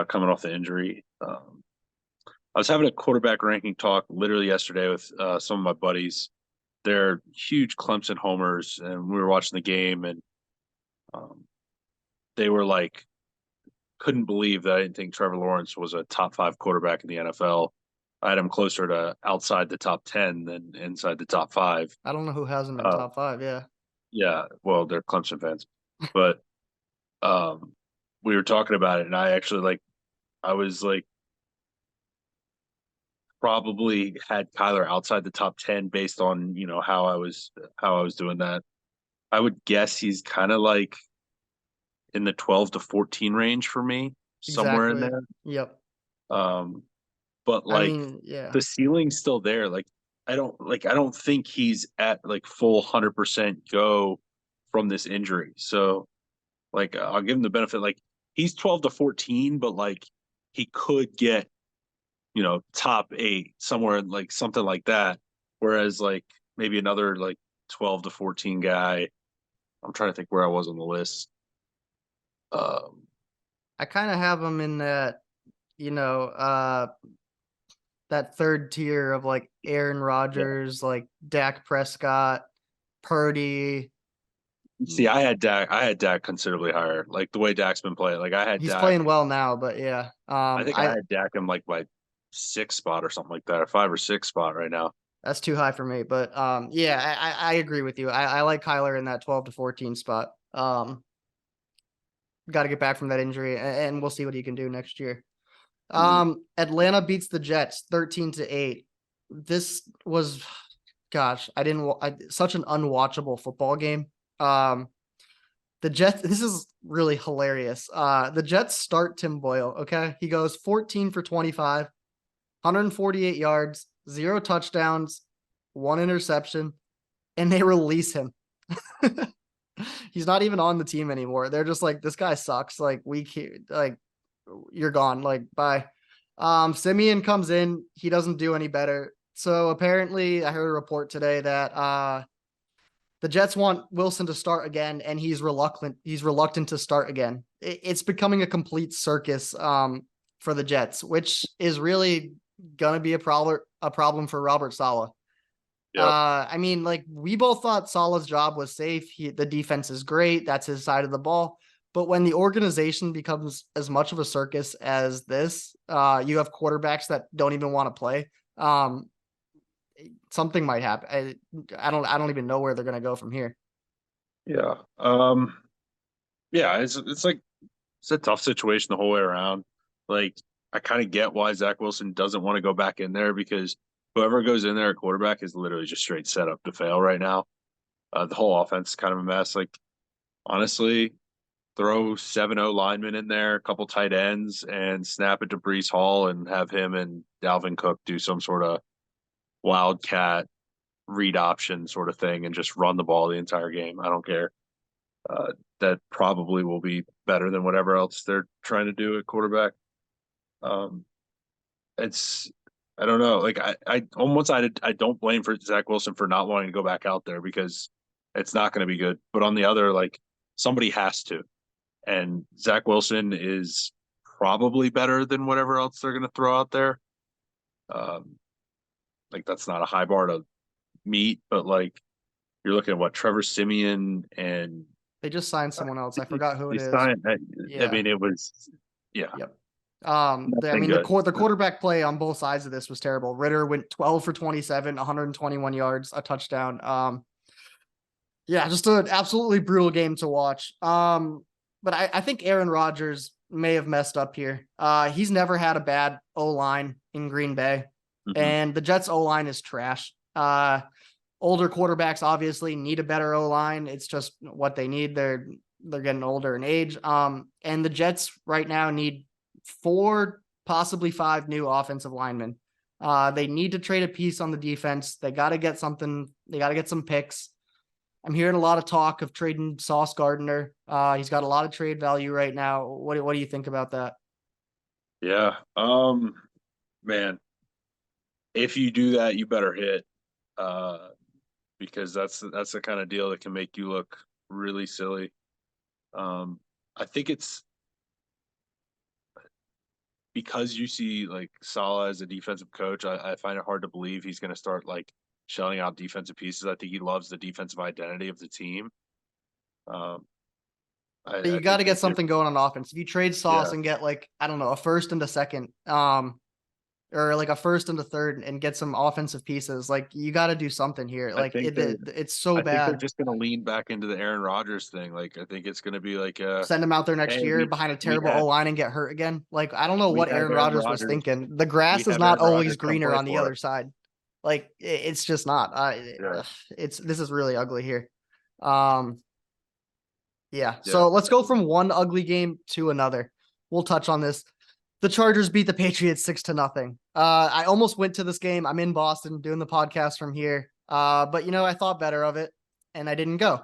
coming off the injury. I was having a quarterback ranking talk literally yesterday with some of my buddies. They're huge Clemson homers, and we were watching the game, and they were like, couldn't believe that I didn't think Trevor Lawrence was a top 5 quarterback in the NFL. I had him closer to outside the top 10 than inside the top 5. I don't know who has him in Uh, top 5. Yeah. yeah, well, they're Clemson fans, but we were talking about it, and I was like, probably had Kyler outside the top 10 based on how I was doing that. I would guess he's kind of like in the 12 to 14 range for me, somewhere in Exactly. there. Yep. Um, but I like mean, yeah. the ceiling's still there. Like I don't think he's at like full 100% go from this injury. So like I'll give him the benefit. Like he's 12 to 14, but like he could get top 8 somewhere, like something like that. Whereas like maybe another like 12 to 14 guy. I'm trying to think where I was on the list. Um, I kind of have him in that, you know, that third tier of like Aaron yeah. Rodgers, like Dak Prescott, Purdy. See, I had Dak considerably higher. Like the way Dak's been playing. Like I had He's Dak. playing well now, but yeah. I think I had Dak in like my 6th spot or something like that, or 5 or 6 spot right now. That's too high for me. But yeah, I agree with you. I like Kyler in that 12 to 14 spot. Got to get back from that injury, and we'll see what he can do next year. Mhm. Atlanta beats the Jets 13-8. This was, gosh, such an unwatchable football game. The Jets, this is really hilarious. The Jets start Tim Boyle. Okay. He goes 14 for 25, 148 yards, 0 touchdowns, 1 interception, and they release him. He's not even on the team anymore. They're just like, this guy sucks. Like, you're gone. Like, bye. Simeon comes in. He doesn't do any better. So apparently, I heard a report today that the Jets want Wilson to start again, and he's reluctant. He's reluctant to start again. It's becoming a complete circus for the Jets, which is really gonna be a problem for Robert Saleh. Yep. I mean, like, we both thought Saleh's job was safe. The defense is great. That's his side of the ball. But when the organization becomes as much of a circus as this, you have quarterbacks that don't even want to play. Something might happen. I don't even know where they're gonna go from here. Yeah. Yeah. It's like it's a tough situation the whole way around. Like I kind of get why Zach Wilson doesn't want to go back in there because whoever goes in there at quarterback is literally just straight set up to fail right now. The whole offense is kind of a mess. Like, honestly, throw 7-0 linemen in there, a couple tight ends, and snap it to Brees Hall and have him and Dalvin Cook do some sort of wildcat read option sort of thing and just run the ball the entire game. I don't care. That probably will be better than whatever else they're trying to do at quarterback. Um, it's I don't know. Like on one side, I don't blame for Zach Wilson for not wanting to go back out there because it's not going to be good. But on the other, like somebody has to, and Zach Wilson is probably better than whatever else they're going to throw out there. Like that's not a high bar to meet, but like you're looking at what Trevor Siemian and They just signed someone else. I forgot who it is. signed. I Yeah. mean, it was Yep. nothing good. The quarterback play on both sides of this was terrible. Ritter went 12 for 27, 121 yards, a touchdown. Yeah, just an absolutely brutal game to watch. But I think Aaron Rodgers may have messed up here. He's never had a bad O-line in Green Bay, and the Jets O-line is trash. Older quarterbacks obviously need a better O-line. It's just what they need. They're getting older in age. And the Jets right now need 4, possibly 5 new offensive linemen. They need to trade a piece on the defense. They got to get something. They got to get some picks. I'm hearing a lot of talk of trading Sauce Gardner. He's got a lot of trade value right now. What do you think about that? Yeah. Man, if you do that, you better hit. Because that's the kind of deal that can make you look really silly. I think it's because you see like Saleh as a defensive coach. I find it hard to believe he's going to start like shelling out defensive pieces. I think he loves the defensive identity of the team. You got to get something going on offense. If you trade Sauce and get like, I don't know, a first and a second, or like a first and a third and get some offensive pieces, like you got to do something here. Like it's so bad. I think they're just going to lean back into the Aaron Rodgers thing. Like I think it's going to be like send him out there next year behind a terrible O-line and get hurt again. Like I don't know what Aaron Rodgers was thinking. The grass is not always greener on the other side. Like it's just not. This is really ugly here. Yeah. So let's go from one ugly game to another. We'll touch on this. The Chargers beat the Patriots 6-0. I almost went to this game. I'm in Boston doing the podcast from here. But I thought better of it and I didn't go.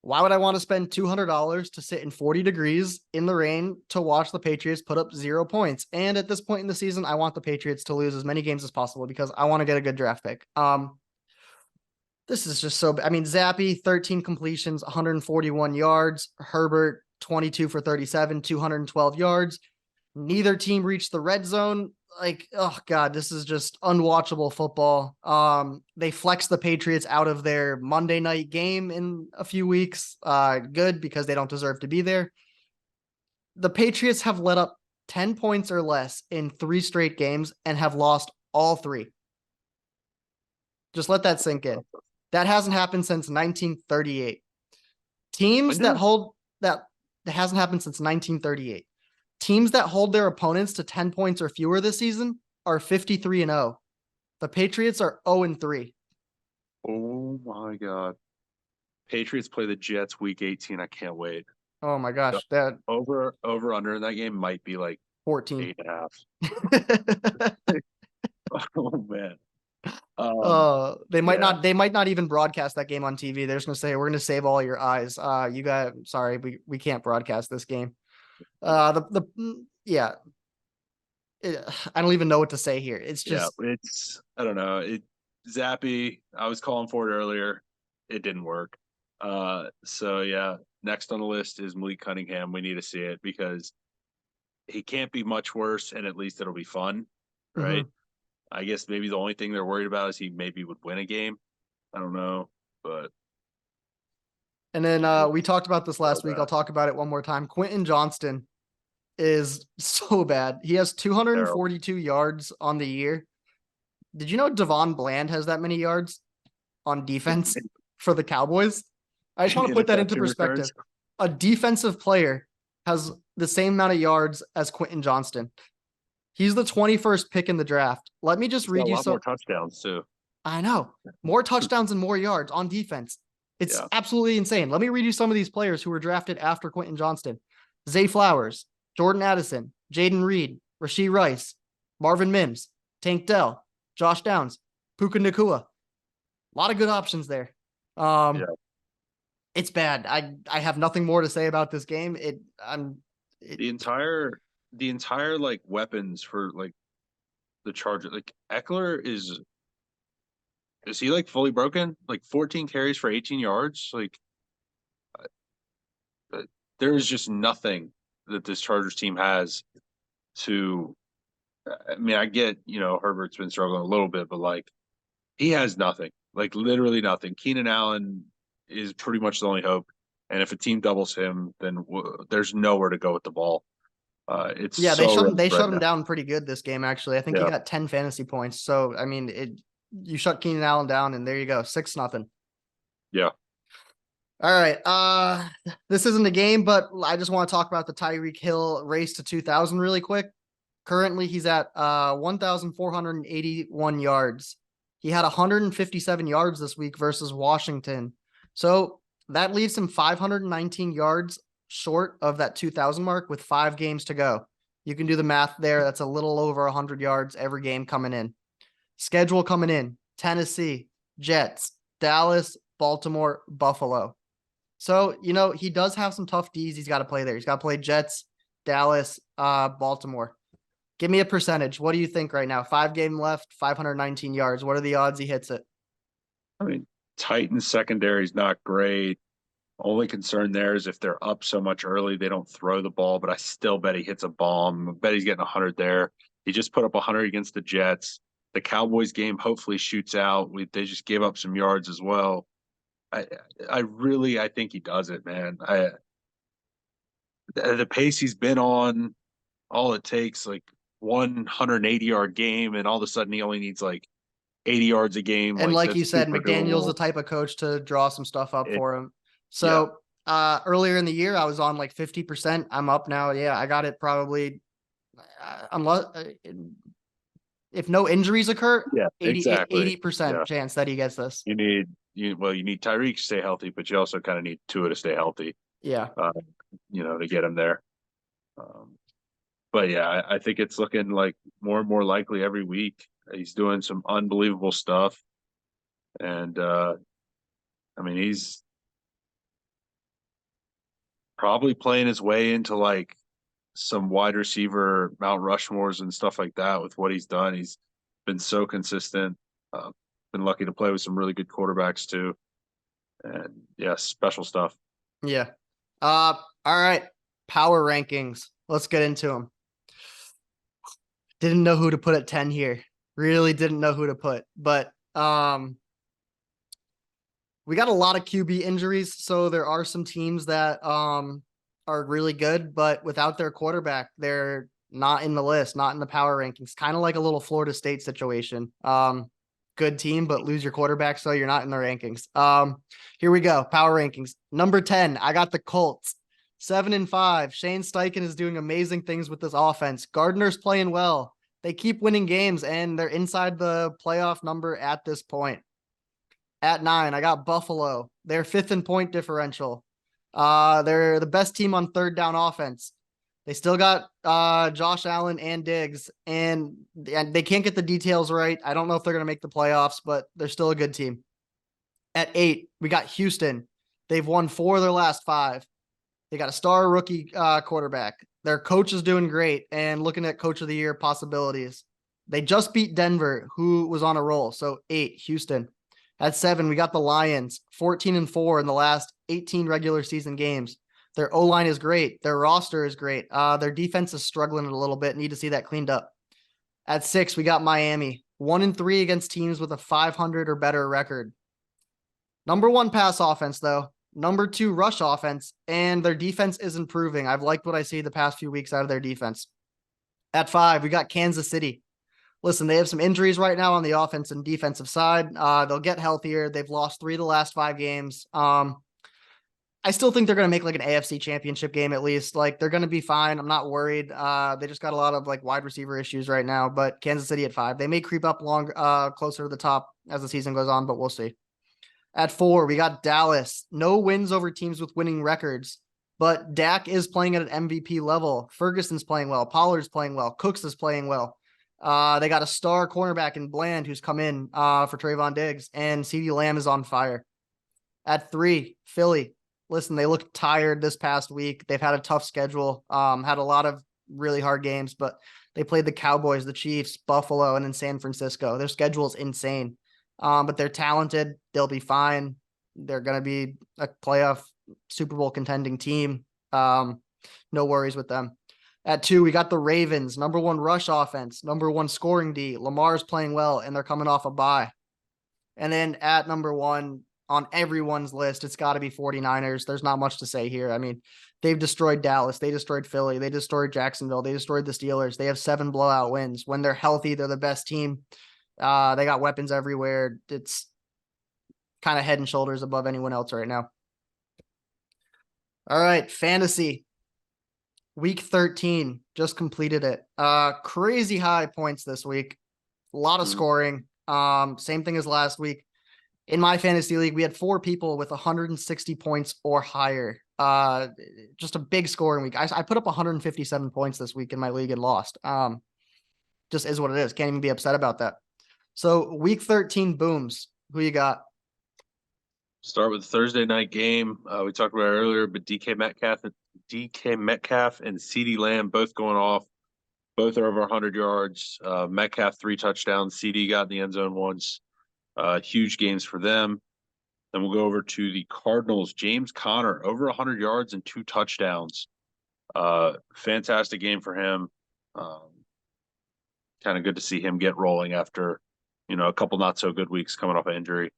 Why would I want to spend $200 to sit in 40 degrees in the rain to watch the Patriots put up 0 points? And at this point in the season, I want the Patriots to lose as many games as possible because I want to get a good draft pick. This is just so, Zappy, 13 completions, 141 yards. Herbert, 22 for 37, 212 yards. Neither team reached the red zone. Like, oh God, this is just unwatchable football. They flexed the Patriots out of their Monday night game in a few weeks. Good, because they don't deserve to be there. The Patriots have let up 10 points or less in 3 straight games and have lost all 3. Just let that sink in. That hasn't happened since 1938. That hasn't happened since 1938. Teams that hold their opponents to 10 points or fewer this season are 53-0. The Patriots are 0-3. Oh my God. Patriots play the Jets week 18. I can't wait. Oh my gosh. That over under in that game might be like 14. 8.5. Oh man. They might not even broadcast that game on TV. They're just gonna say, we're gonna save all your eyes. We can't broadcast this game. I don't even know what to say here. It's just I don't know. Zappy, I was calling for it earlier. It didn't work. So yeah, next on the list is Malik Cunningham. We need to see it because he can't be much worse, and at least it'll be fun, right? I guess maybe the only thing they're worried about is he maybe would win a game. I don't know, but. And then we talked about this last week. I'll talk about it one more time. Quentin Johnston is so bad. He has 242 yards on the year. Did you know Devon Bland has that many yards on defense for the Cowboys? I just want to put that into perspective. A defensive player has the same amount of yards as Quentin Johnston. He's the 21st pick in the draft. Let me just He's got read a you lot more some. touchdowns too. I know. More touchdowns and more yards on defense. It's Yeah. absolutely insane. Let me read you some of these players who were drafted after Quentin Johnston. Zay Flowers, Jordan Addison, Jaden Reed, Rashee Rice, Marvin Mims, Tank Dell, Josh Downs, Puka Nakua. A lot of good options there. Yeah. It's bad. I have nothing more to say about this game. The entire like weapons for like the Chargers, like Eckler is he like fully broken? Like 14 carries for 18 yards? Like uh, there is just nothing that this Chargers team has to. I mean, I get, Herbert's been struggling a little bit, but like he has nothing, like literally nothing. Keenan Allen is pretty much the only hope. And if a team doubles him, then there's nowhere to go with the ball. It's Yeah, so rough they right shut him now. down pretty good this game, actually. I think he Yeah. got 10 fantasy points. So I mean you shut Keenan Allen down and there you go. 6-0. Yeah. All right. This isn't a game, but I just want to talk about the Tyreek Hill race to 2,000 really quick. Currently, he's at 1,481 yards. He had 157 yards this week versus Washington. So that leaves him 519 yards short of that 2,000 mark with 5 games to go. You can do the math there. That's a little over 100 yards every game coming in. Schedule coming in: Tennessee, Jets, Dallas, Baltimore, Buffalo. So, he does have some tough Ds he's got to play there. He's got to play Jets, Dallas, Baltimore. Give me a percentage. What do you think right now? 5 game left, 519 yards. What are the odds he hits it? I mean, Titans secondary is not great. Only concern there is if they're up so much early, they don't throw the ball, but I still bet he hits a bomb. I bet he's getting 100 there. He just put up 100 against the Jets. The Cowboys game hopefully shoots out. They just gave up some yards as well. I think he does it, man. The pace he's been on, all it takes like 180-yard game, and all of a sudden he only needs like 80 yards a game. And Like like you that's said, super McDaniel's the doable. type of coach to draw some stuff up It, for him. yeah, So earlier in the year, I was on like 50%. I'm up now. Yeah, I got it probably unless if no injuries occur, yeah, 80, exactly. 80% Yeah, chance that he gets this. you need Tyreek to stay healthy, but you also kind of need Tua to stay healthy. Yeah. Uh, to get him there. Um, but yeah, I think it's looking like more and more likely every week. He's doing some unbelievable stuff, and I mean he's probably playing his way into like some wide receiver Mount Rushmores and stuff like that with what he's done. He's been so consistent. Uh, been lucky to play with some really good quarterbacks too, and yeah, special stuff. Yeah. All right. Power rankings. Let's get into them. Didn't know who to put at 10 here. Really didn't know who to put. But we got a lot of QB injuries, so there are some teams that are really good, but without their quarterback, they're not in the list, not in the power rankings. Kind of like a little Florida State situation. Good team, but lose your quarterback, so you're not in the rankings. Here we go. Power rankings. Number 10, I got the Colts. 7-5. Shane Steichen is doing amazing things with this offense. Gardner's playing well. They keep winning games, and they're inside the playoff number at this point. At 9, I got Buffalo. They're 5th in point differential. They're the best team on third down offense. They still got Josh Allen and Diggs, and they can't get the details right. I don't know if they're going to make the playoffs, but they're still a good team. At 8, we got Houston. They've won 4 of their last 5. They got a star rookie quarterback. Their coach is doing great, and looking at coach of the year possibilities. They just beat Denver, who was on a roll. So 8, Houston. At 7, we got the Lions, 14-4 in the last 18 regular season games. Their O-line is great. Their roster is great. Their defense is struggling a little bit. Need to see that cleaned up. At 6, we got Miami, 1-3 against teams with a 500 or better record. Number 1 pass offense, though. Number 2 rush offense, and their defense is improving. I've liked what I see the past few weeks out of their defense. At 5, we got Kansas City. Listen, they have some injuries right now on the offense and defensive side. They'll get healthier. They've lost 3 of the last 5 games. I still think they're going to make like an AFC championship game at least. Like they're going to be fine. I'm not worried. They just got a lot of like wide receiver issues right now, but Kansas City at 5. They may creep up closer to the top as the season goes on, but we'll see. At 4, we got Dallas. No wins over teams with winning records, but Dak is playing at an MVP level. Ferguson's playing well. Pollard's playing well. Cooks is playing well. They got a star cornerback in Bland who's come in for Trayvon Diggs, and CeeDee Lamb is on fire. At 3, Philly. Listen, they look tired this past week. They've had a tough schedule, had a lot of really hard games, but they played the Cowboys, the Chiefs, Buffalo, and then San Francisco. Their schedule is insane, but they're talented. They'll be fine. They're going to be a playoff Super Bowl contending team. No worries with them. At 2, we got the Ravens, number 1 rush offense, number 1 scoring D. Lamar's playing well, and they're coming off a bye. And then at number 1, on everyone's list, it's got to be 49ers. There's not much to say here. I mean, they've destroyed Dallas. They destroyed Philly. They destroyed Jacksonville. They destroyed the Steelers. They have 7 blowout wins. When they're healthy, they're the best team. They got weapons everywhere. It's kind of head and shoulders above anyone else right now. All right, fantasy. Week 13, just completed it. Crazy high points this week. A lot of scoring. Same thing as last week. In my fantasy league, we had 4 people with 160 points or higher. Just a big scoring week. I put up 157 points this week in my league and lost. Just is what it is. Can't even be upset about that. So week 13 booms. Who you got? Start with the Thursday night game. We talked about it earlier, but DK Metcalf and CeeDee Lamb both going off. Both are over 100 yards. Metcalf 3 touchdowns. CeeDee got in the end zone once. Huge games for them. Then we'll go over to the Cardinals. James Conner, over 100 yards and 2 touchdowns. Fantastic game for him. Kind of good to see him get rolling after, a couple not so good weeks coming off an injury.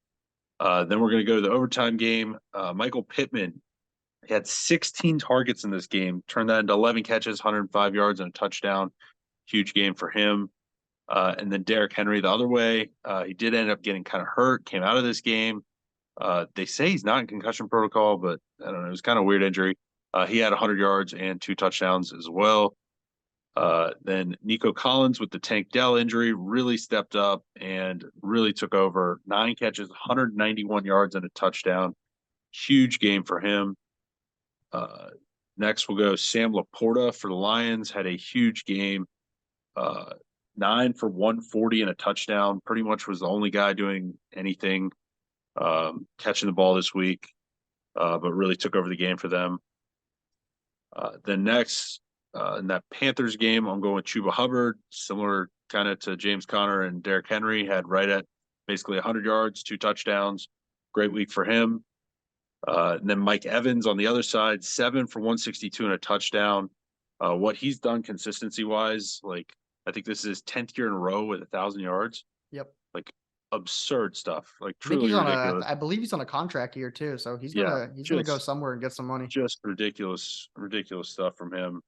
Then we're going to go to the overtime game. Michael Pittman had 16 targets in this game, turned that into 11 catches, 105 yards, and a touchdown. Huge game for him. And then Derrick Henry the other way. He did end up getting kind of hurt, came out of this game. They say he's not in concussion protocol, but I don't know. It was kind of a weird injury. He had 100 yards and 2 touchdowns as well. Then Nico Collins with the Tank Dell injury really stepped up and really took over. 9 catches, 191 yards, and a touchdown. Huge game for him. Next, we'll go Sam Laporta for the Lions. Had a huge game. 9 for 140 and a touchdown. Pretty much was the only guy doing anything, catching the ball this week, but really took over the game for them. Then next, in that Panthers game, I'm going with Chuba Hubbard, similar kind of to James Conner and Derrick Henry, had right at basically 100 yards, 2 touchdowns. Great week for him. And then Mike Evans on the other side, 7 for 162 and a touchdown. What he's done consistency-wise, like, I think this is his 10th year in a row with 1,000 yards. Yep. Like, absurd stuff. Like, I think truly ridiculous. I believe he's on a contract here too, so he's Yeah, gonna go somewhere and get some money. Just ridiculous stuff from him.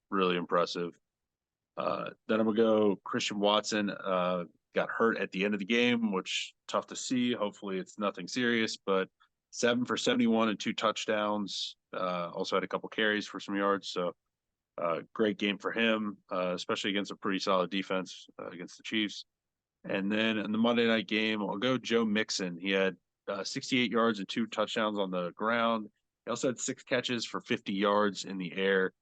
Really impressive. Then I'm gonna go Christian Watson. Got hurt at the end of the game, which tough to see. Hopefully it's nothing serious, but 7 for 71 and 2 touchdowns. Also had a couple carries for some yards. So great game for him, especially against a pretty solid defense against the Chiefs. And then in the Monday night game, I'll go Joe Mixon. He had 68 yards and 2 touchdowns on the ground. He also had 6 catches for 50 yards in the air.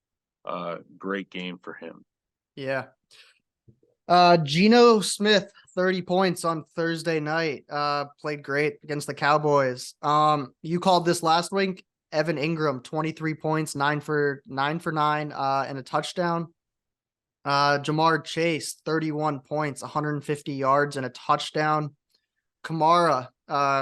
Great game for him. Yeah. Geno Smith, 30 points on Thursday night. Played great against the Cowboys. You called this last week. Evan Ingram, 23 points, 9 for 9, and a touchdown. Jamar Chase, 31 points, 150 yards and a touchdown. Kamara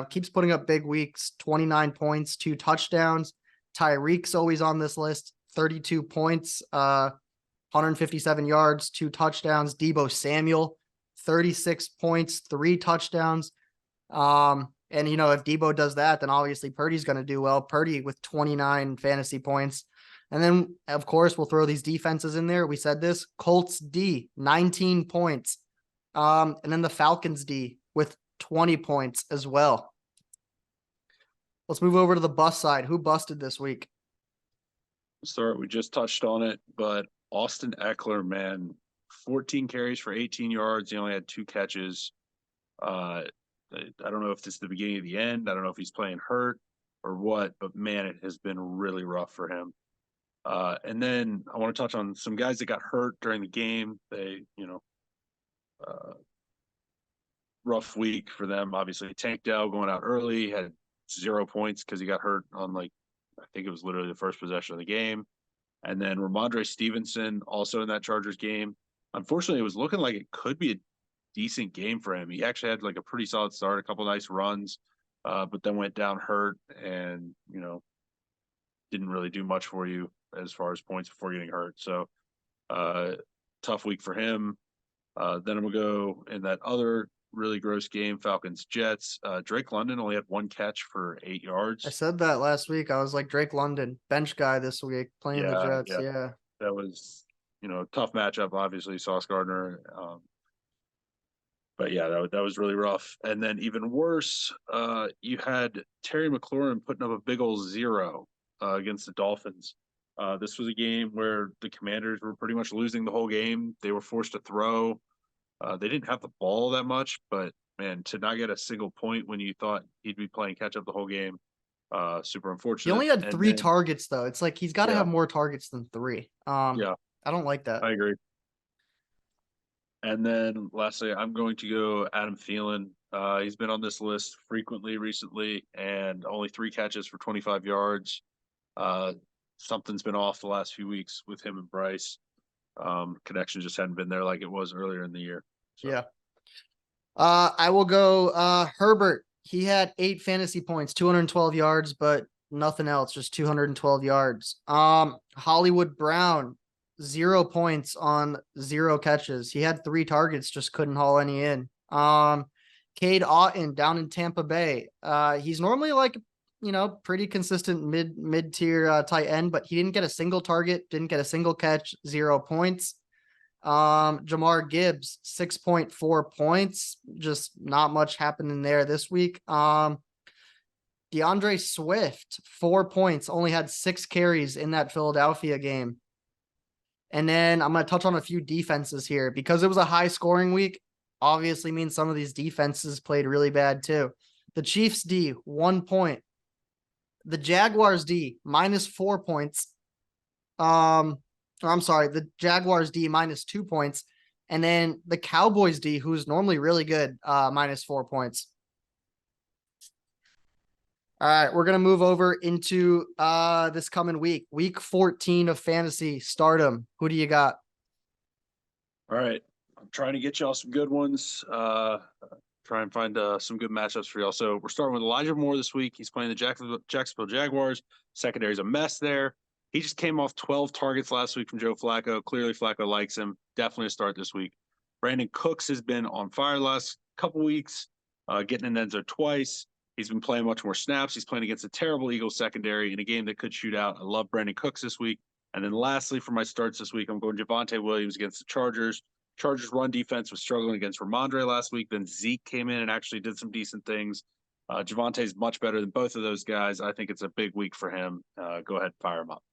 keeps putting up big weeks, 29 points, 2 touchdowns. Tyreek's always on this list, 32 points, 157 yards, 2 touchdowns. Deebo Samuel, 36 points, 3 touchdowns. And, if Deebo does that, then obviously Purdy's going to do well. Purdy with 29 fantasy points. And then, of course, we'll throw these defenses in there. We said this. Colts D, 19 points. And then the Falcons D with 20 points as well. Let's move over to the bust side. Who busted this week? Start. We just touched on it, but Austin Eckler, man, 14 carries for 18 yards. He only had 2 catches. I don't know if this is the beginning of the end. I don't know if he's playing hurt or what, but man, it has been really rough for him. And then I want to touch on some guys that got hurt during the game. They, rough week for them. Obviously, Tank Dell going out early had 0 points because he got hurt on I think it was literally the first possession of the game. And then Ramondre Stevenson also in that Chargers game. Unfortunately, it was looking like it could be a decent game for him. He actually had a pretty solid start, a couple nice runs, but then went down hurt and, didn't really do much for you as far as points before getting hurt. So tough week for him. Then I'm going to go in that other really gross game, Falcons-Jets. Drake London only had 1 catch for 8 yards. I said that last week. I was like, Drake London, bench guy this week, playing the Jets. Yeah. That was, tough matchup, obviously, Sauce Gardner. But yeah, that was really rough. And then even worse, you had Terry McLaurin putting up a big old 0 against the Dolphins. This was a game where the Commanders were pretty much losing the whole game. They were forced to throw. They didn't have the ball that much, but man, to not get a single point when you thought he'd be playing catch up the whole game, super unfortunate. He only had 3 targets though. It's like he's got to have more targets than 3. Yeah, I don't like that. I agree. And then lastly, I'm going to go Adam Thielen. He's been on this list frequently recently, and only 3 catches for 25 yards. Something's been off the last few weeks with him and Bryce. Connection just hadn't been there like it was earlier in the year. So. Yeah. I will go Herbert. He had 8 fantasy points, 212 yards, but nothing else, just 212 yards. Hollywood Brown, 0 points on 0 catches. He had 3 targets, just couldn't haul any in. Cade Otton down in Tampa Bay. He's normally pretty consistent mid-tier tight end, but he didn't get a single target, didn't get a single catch, 0 points. Jamar Gibbs, 6.4 points. Just not much happening there this week. DeAndre Swift, 4 points, only had 6 carries in that Philadelphia game. And then I'm going to touch on a few defenses here because it was a high scoring week. Obviously means some of these defenses played really bad too. The Chiefs D, 1 point. The Jaguars D, -4 points. I'm sorry, the Jaguars D, -2 points. And then the Cowboys D, who's normally really good, -4 points. All right, we're going to move over into this coming week 14 of fantasy stardom. Who do you got? All right, I'm trying to get y'all some good ones. Try and find some good matchups for y'all. So we're starting with Elijah Moore this week. He's playing the Jacksonville Jaguars. Secondary's a mess there. He just came off 12 targets last week from Joe Flacco. Clearly, Flacco likes him. Definitely a start this week. Brandon Cooks has been on fire the last couple weeks, getting in end zone twice. He's been playing much more snaps. He's playing against a terrible Eagles secondary in a game that could shoot out. I love Brandon Cooks this week. And then lastly, for my starts this week, I'm going Javonte Williams against the Chargers. Chargers run defense was struggling against Ramondre last week. Then Zeke came in and actually did some decent things. Javonte's much better than both of those guys. I think it's a big week for him. Go ahead and fire him up.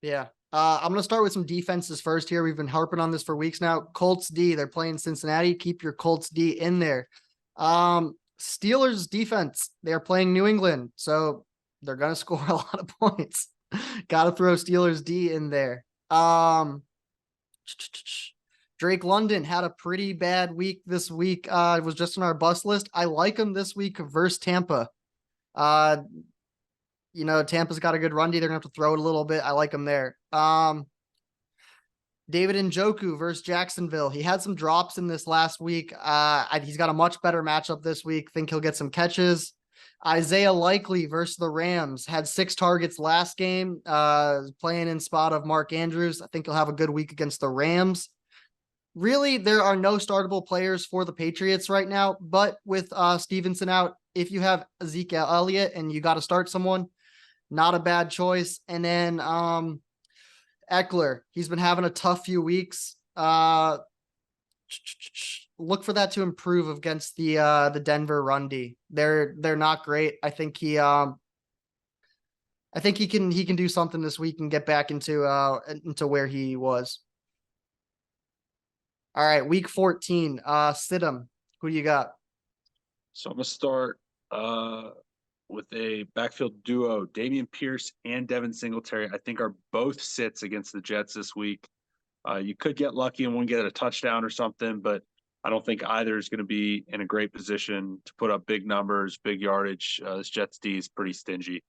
Yeah. I'm going to start with some defenses first here. We've been harping on this for weeks now. Colts D, they're playing Cincinnati. Keep your Colts D in there. Steelers defense, they're playing New England. So they're going to score a lot of points. Got to throw Steelers D in there. Drake London had a pretty bad week this week. It was just on our bus list. I like him this week versus Tampa. Tampa's got a good run D. They're going to have to throw it a little bit. I like him there. David Njoku versus Jacksonville. He had some drops in this last week. He's got a much better matchup this week. Think he'll get some catches. Isaiah Likely versus the Rams. Had 6 targets last game. Playing in spot of Mark Andrews. I think he'll have a good week against the Rams. Really, there are no startable players for the Patriots right now, but with Stevenson out, if you have Ezekiel Elliott and you got to start someone, not a bad choice. And then Eckler, he's been having a tough few weeks. Look for that to improve against the Denver run D. They're not great. I think he I think he can do something this week and get back into where he was. All right, week 14. Sit him. Who do you got? So I'm gonna start with a backfield duo. Dameon Pierce and Devin Singletary, I think, are both sits against the Jets this week. You could get lucky and one get a touchdown or something, but I don't think either is going to be in a great position to put up big numbers, big yardage. This Jets D is pretty stingy.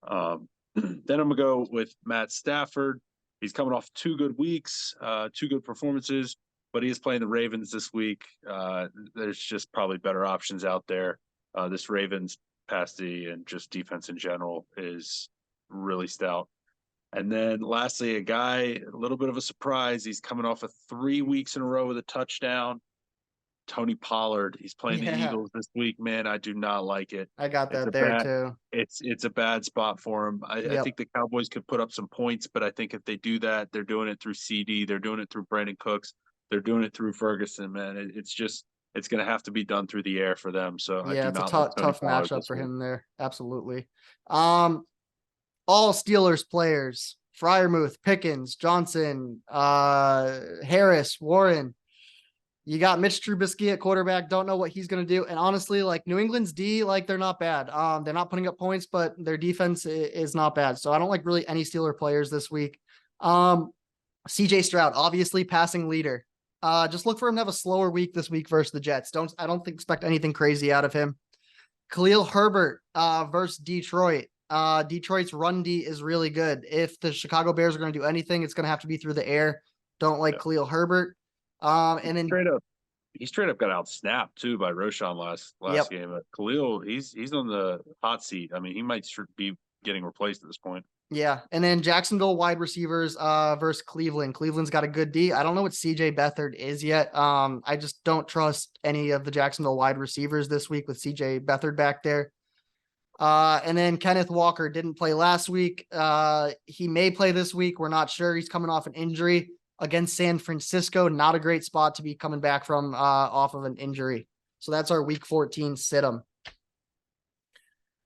Then I'm gonna go with Matt Stafford. He's coming off 2 good weeks, 2 good performances, but he is playing the Ravens this week. There's just probably better options out there. This Ravens pass D and just defense in general is really stout. And then lastly, a guy, a little bit of a surprise. He's coming off of 3 weeks in a row with a touchdown. Tony Pollard. He's playing the Yeah, Eagles this week. Man, I do not like it. I got It's that a there bad too. it's a bad spot for him. I Yep. think the Cowboys could put up some points, but I think if they do that, they're doing it through CD, they're doing it through Brandon Cooks, they're doing it through Ferguson, man. It's gonna have to be done through the air for them. So I Yeah, do it's a not like Tony tough Pollard matchup this for week. him there. Absolutely. Um, all Steelers players: Fryermuth, Pickens, Johnson, Harris, Warren. You got Mitch Trubisky at quarterback. Don't know what he's going to do. And honestly, like New England's D, like they're not bad. They're not putting up points, but their defense is not bad. So I don't like really any Steeler players this week. CJ Stroud, obviously passing leader. Just look for him to have a slower week this week versus the Jets. I don't expect anything crazy out of him. Khalil Herbert versus Detroit. Detroit's run D is really good. If the Chicago Bears are going to do anything, it's going to have to be through the air. Don't like Yeah. Khalil Herbert. And then He straight up got out snapped too by Roshan last yep. game. Khalil, he's on the hot seat. I mean, he might be getting replaced at this point. Yeah. And then Jacksonville wide receivers versus Cleveland. Cleveland's got a good D. I don't know what CJ Beathard is yet. I just don't trust any of the Jacksonville wide receivers this week with CJ Beathard back there. And then Kenneth Walker didn't play last week. He may play this week. We're not sure. He's coming off an injury against San Francisco. Not a great spot to be coming back from off of an injury. So that's our week 14 sit 'em.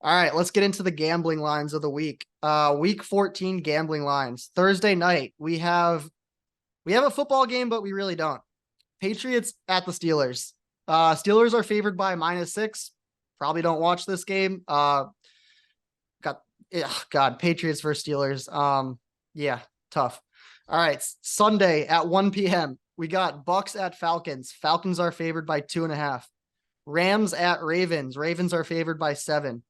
All right, let's get into the gambling lines of the week. Week 14 gambling lines. Thursday night, we have a football game, but we really don't. Patriots at the Steelers. Steelers are favored by -6. Probably don't watch this game. God, Patriots versus Steelers. Yeah, tough. All right, Sunday at 1 p.m. We got Bucks at Falcons. Falcons are favored by 2.5. Rams at Ravens. Ravens are favored by 7.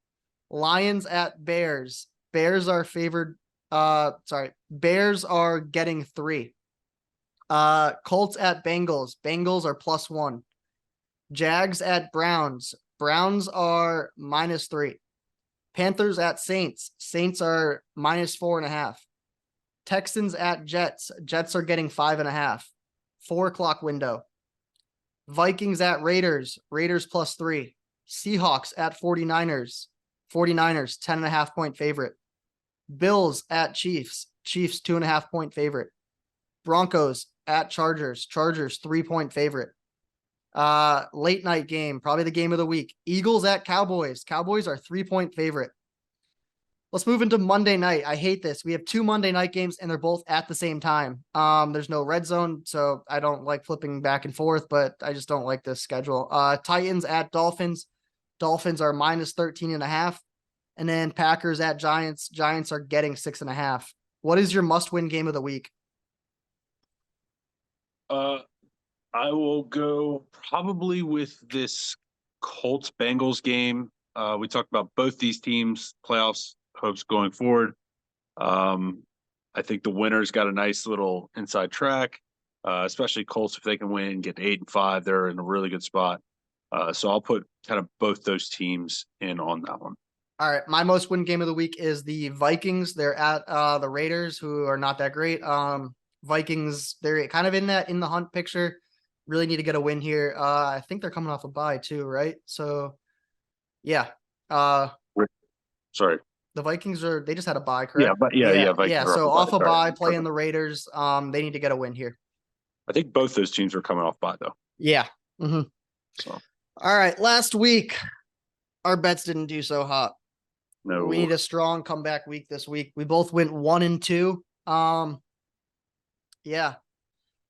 Lions at Bears. Bears are favored. Bears are getting 3. Colts at Bengals. Bengals are +1. Jags at Browns. Browns are -3. Panthers at Saints. Saints are -4.5. Texans at Jets. Jets are getting 5.5. 4 o'clock window. Vikings at Raiders. Raiders +3. Seahawks at 49ers. 49ers, 10.5 point favorite. Bills at Chiefs. Chiefs, 2.5 point favorite. Broncos at Chargers. Chargers, 3-point favorite. Late night game, probably the game of the week. Eagles at Cowboys. Cowboys are 3-point favorite. Let's move into Monday night. I hate this. We have 2 Monday night games and they're both at the same time. There's no red zone, so I don't like flipping back and forth, but I just don't like this schedule. Titans at Dolphins. Dolphins are -13.5. And then Packers at Giants. Giants are getting 6.5. What is your must-win game of the week? I will go probably with this Colts Bengals game. We talked about both these teams' playoffs hopes going forward. I think the winner's got a nice little inside track, especially Colts if they can win, get to 8-5, they're in a really good spot. So I'll put kind of both those teams in on that one. All right, my most win game of the week is the Vikings. They're at the Raiders, who are not that great. Vikings, they're kind of in the hunt picture. Really need to get a win here. I think they're coming off a bye too, right? So, yeah. Sorry. The Vikings they just had a bye, correct? Yeah. Yeah. So off a bye, playing the Raiders. They need to get a win here. I think both those teams are coming off bye though. Yeah. So. All right. Last week, our bets didn't do so hot. We No. need a strong comeback week this week. We both went 1-2. Yeah.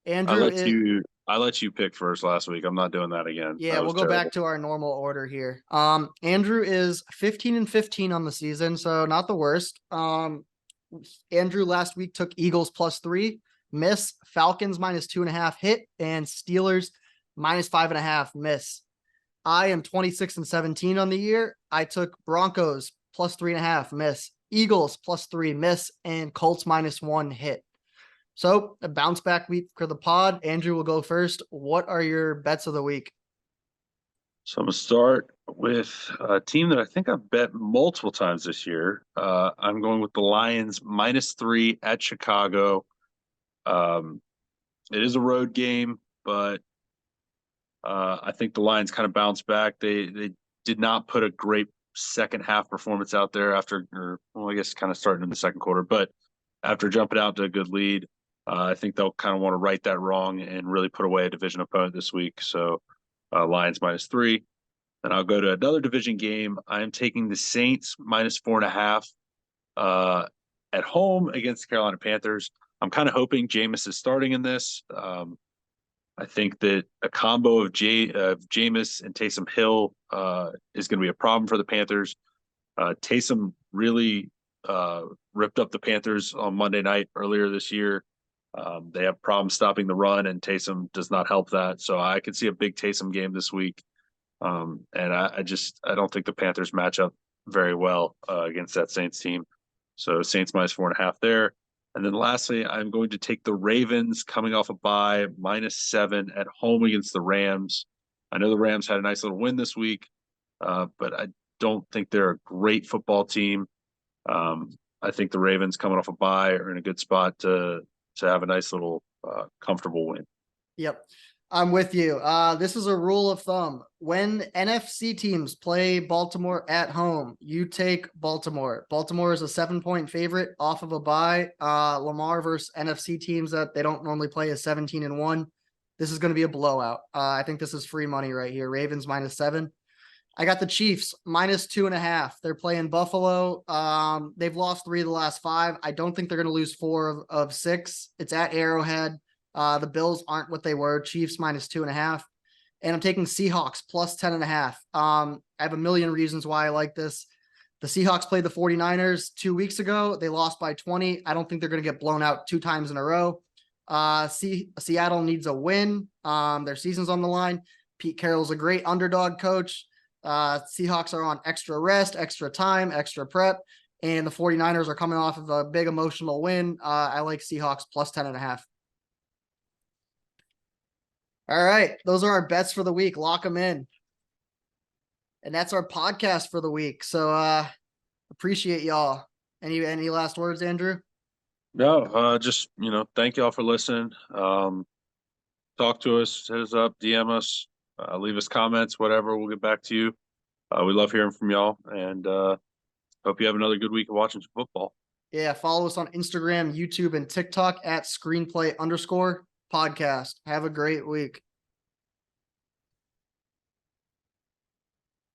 Andrew is I let you pick first last week. I'm not doing that again. Yeah, That we'll was go terrible. back to our normal order here. Andrew is 15-15 on the season, so not the worst. Andrew last week took Eagles +3, miss, Falcons -2.5 hit, and Steelers -5.5 miss. I am 26-17 on the year. I took Broncos +3.5 miss, Eagles +3 miss, and Colts -1 hit. So a bounce back week for the pod. Andrew will go first. What are your bets of the week? So I'm gonna start with a team that I think I've bet multiple times this year. I'm going with the Lions -3 at Chicago. Um, it is a road game, but I think the Lions kind of bounced back. They did not put a great second half performance out there after, or well, I guess kind of starting in the second quarter, but after jumping out to a good lead, I think they'll kind of want to right that wrong and really put away a division opponent this week. So Lions -3. Then I'll go to another division game. I'm taking the Saints -4.5 at home against the Carolina Panthers. I'm kind of hoping Jameis is starting in this. I think that a combo of Jameis and Taysom Hill is going to be a problem for the Panthers. Taysom really ripped up the Panthers on Monday night earlier this year. They have problems stopping the run, and Taysom does not help that. So I could see a big Taysom game this week. And I don't think the Panthers match up very well against that Saints team. So Saints -4.5 there. And then lastly, I'm going to take the Ravens coming off a bye -7 at home against the Rams. I know the Rams had a nice little win this week, but I don't think they're a great football team. I think the Ravens coming off a bye are in a good spot to have a nice little comfortable win. Yep. I'm with you. This is a rule of thumb. When NFC teams play Baltimore at home, you take Baltimore. Baltimore is a 7-point favorite off of a bye. Lamar versus NFC teams that they don't normally play is 17-1. This is going to be a blowout. I think this is free money right here. Ravens -7. I got the Chiefs -2.5. They're playing Buffalo. They've lost 3 of the last 5. I don't think they're going to lose 4 of 6. It's at Arrowhead. The Bills aren't what they were. Chiefs -2.5. And I'm taking Seahawks +10.5. I have a million reasons why I like this. The Seahawks played the 49ers 2 weeks ago. They lost by 20. I don't think they're going to get blown out 2 times in a row. Seattle needs a win. Their season's on the line. Pete Carroll's a great underdog coach. Seahawks are on extra rest, extra time, extra prep. And the 49ers are coming off of a big emotional win. I like Seahawks +10.5. All right. Those are our bets for the week. Lock them in. And that's our podcast for the week. So appreciate y'all. Any last words, Andrew? No, just thank y'all for listening. Talk to us, hit us up, DM us, leave us comments, whatever. We'll get back to you. We love hearing from y'all, and hope you have another good week of watching some football. Yeah, follow us on Instagram, YouTube, and TikTok at screenplay_podcast. Have a great week.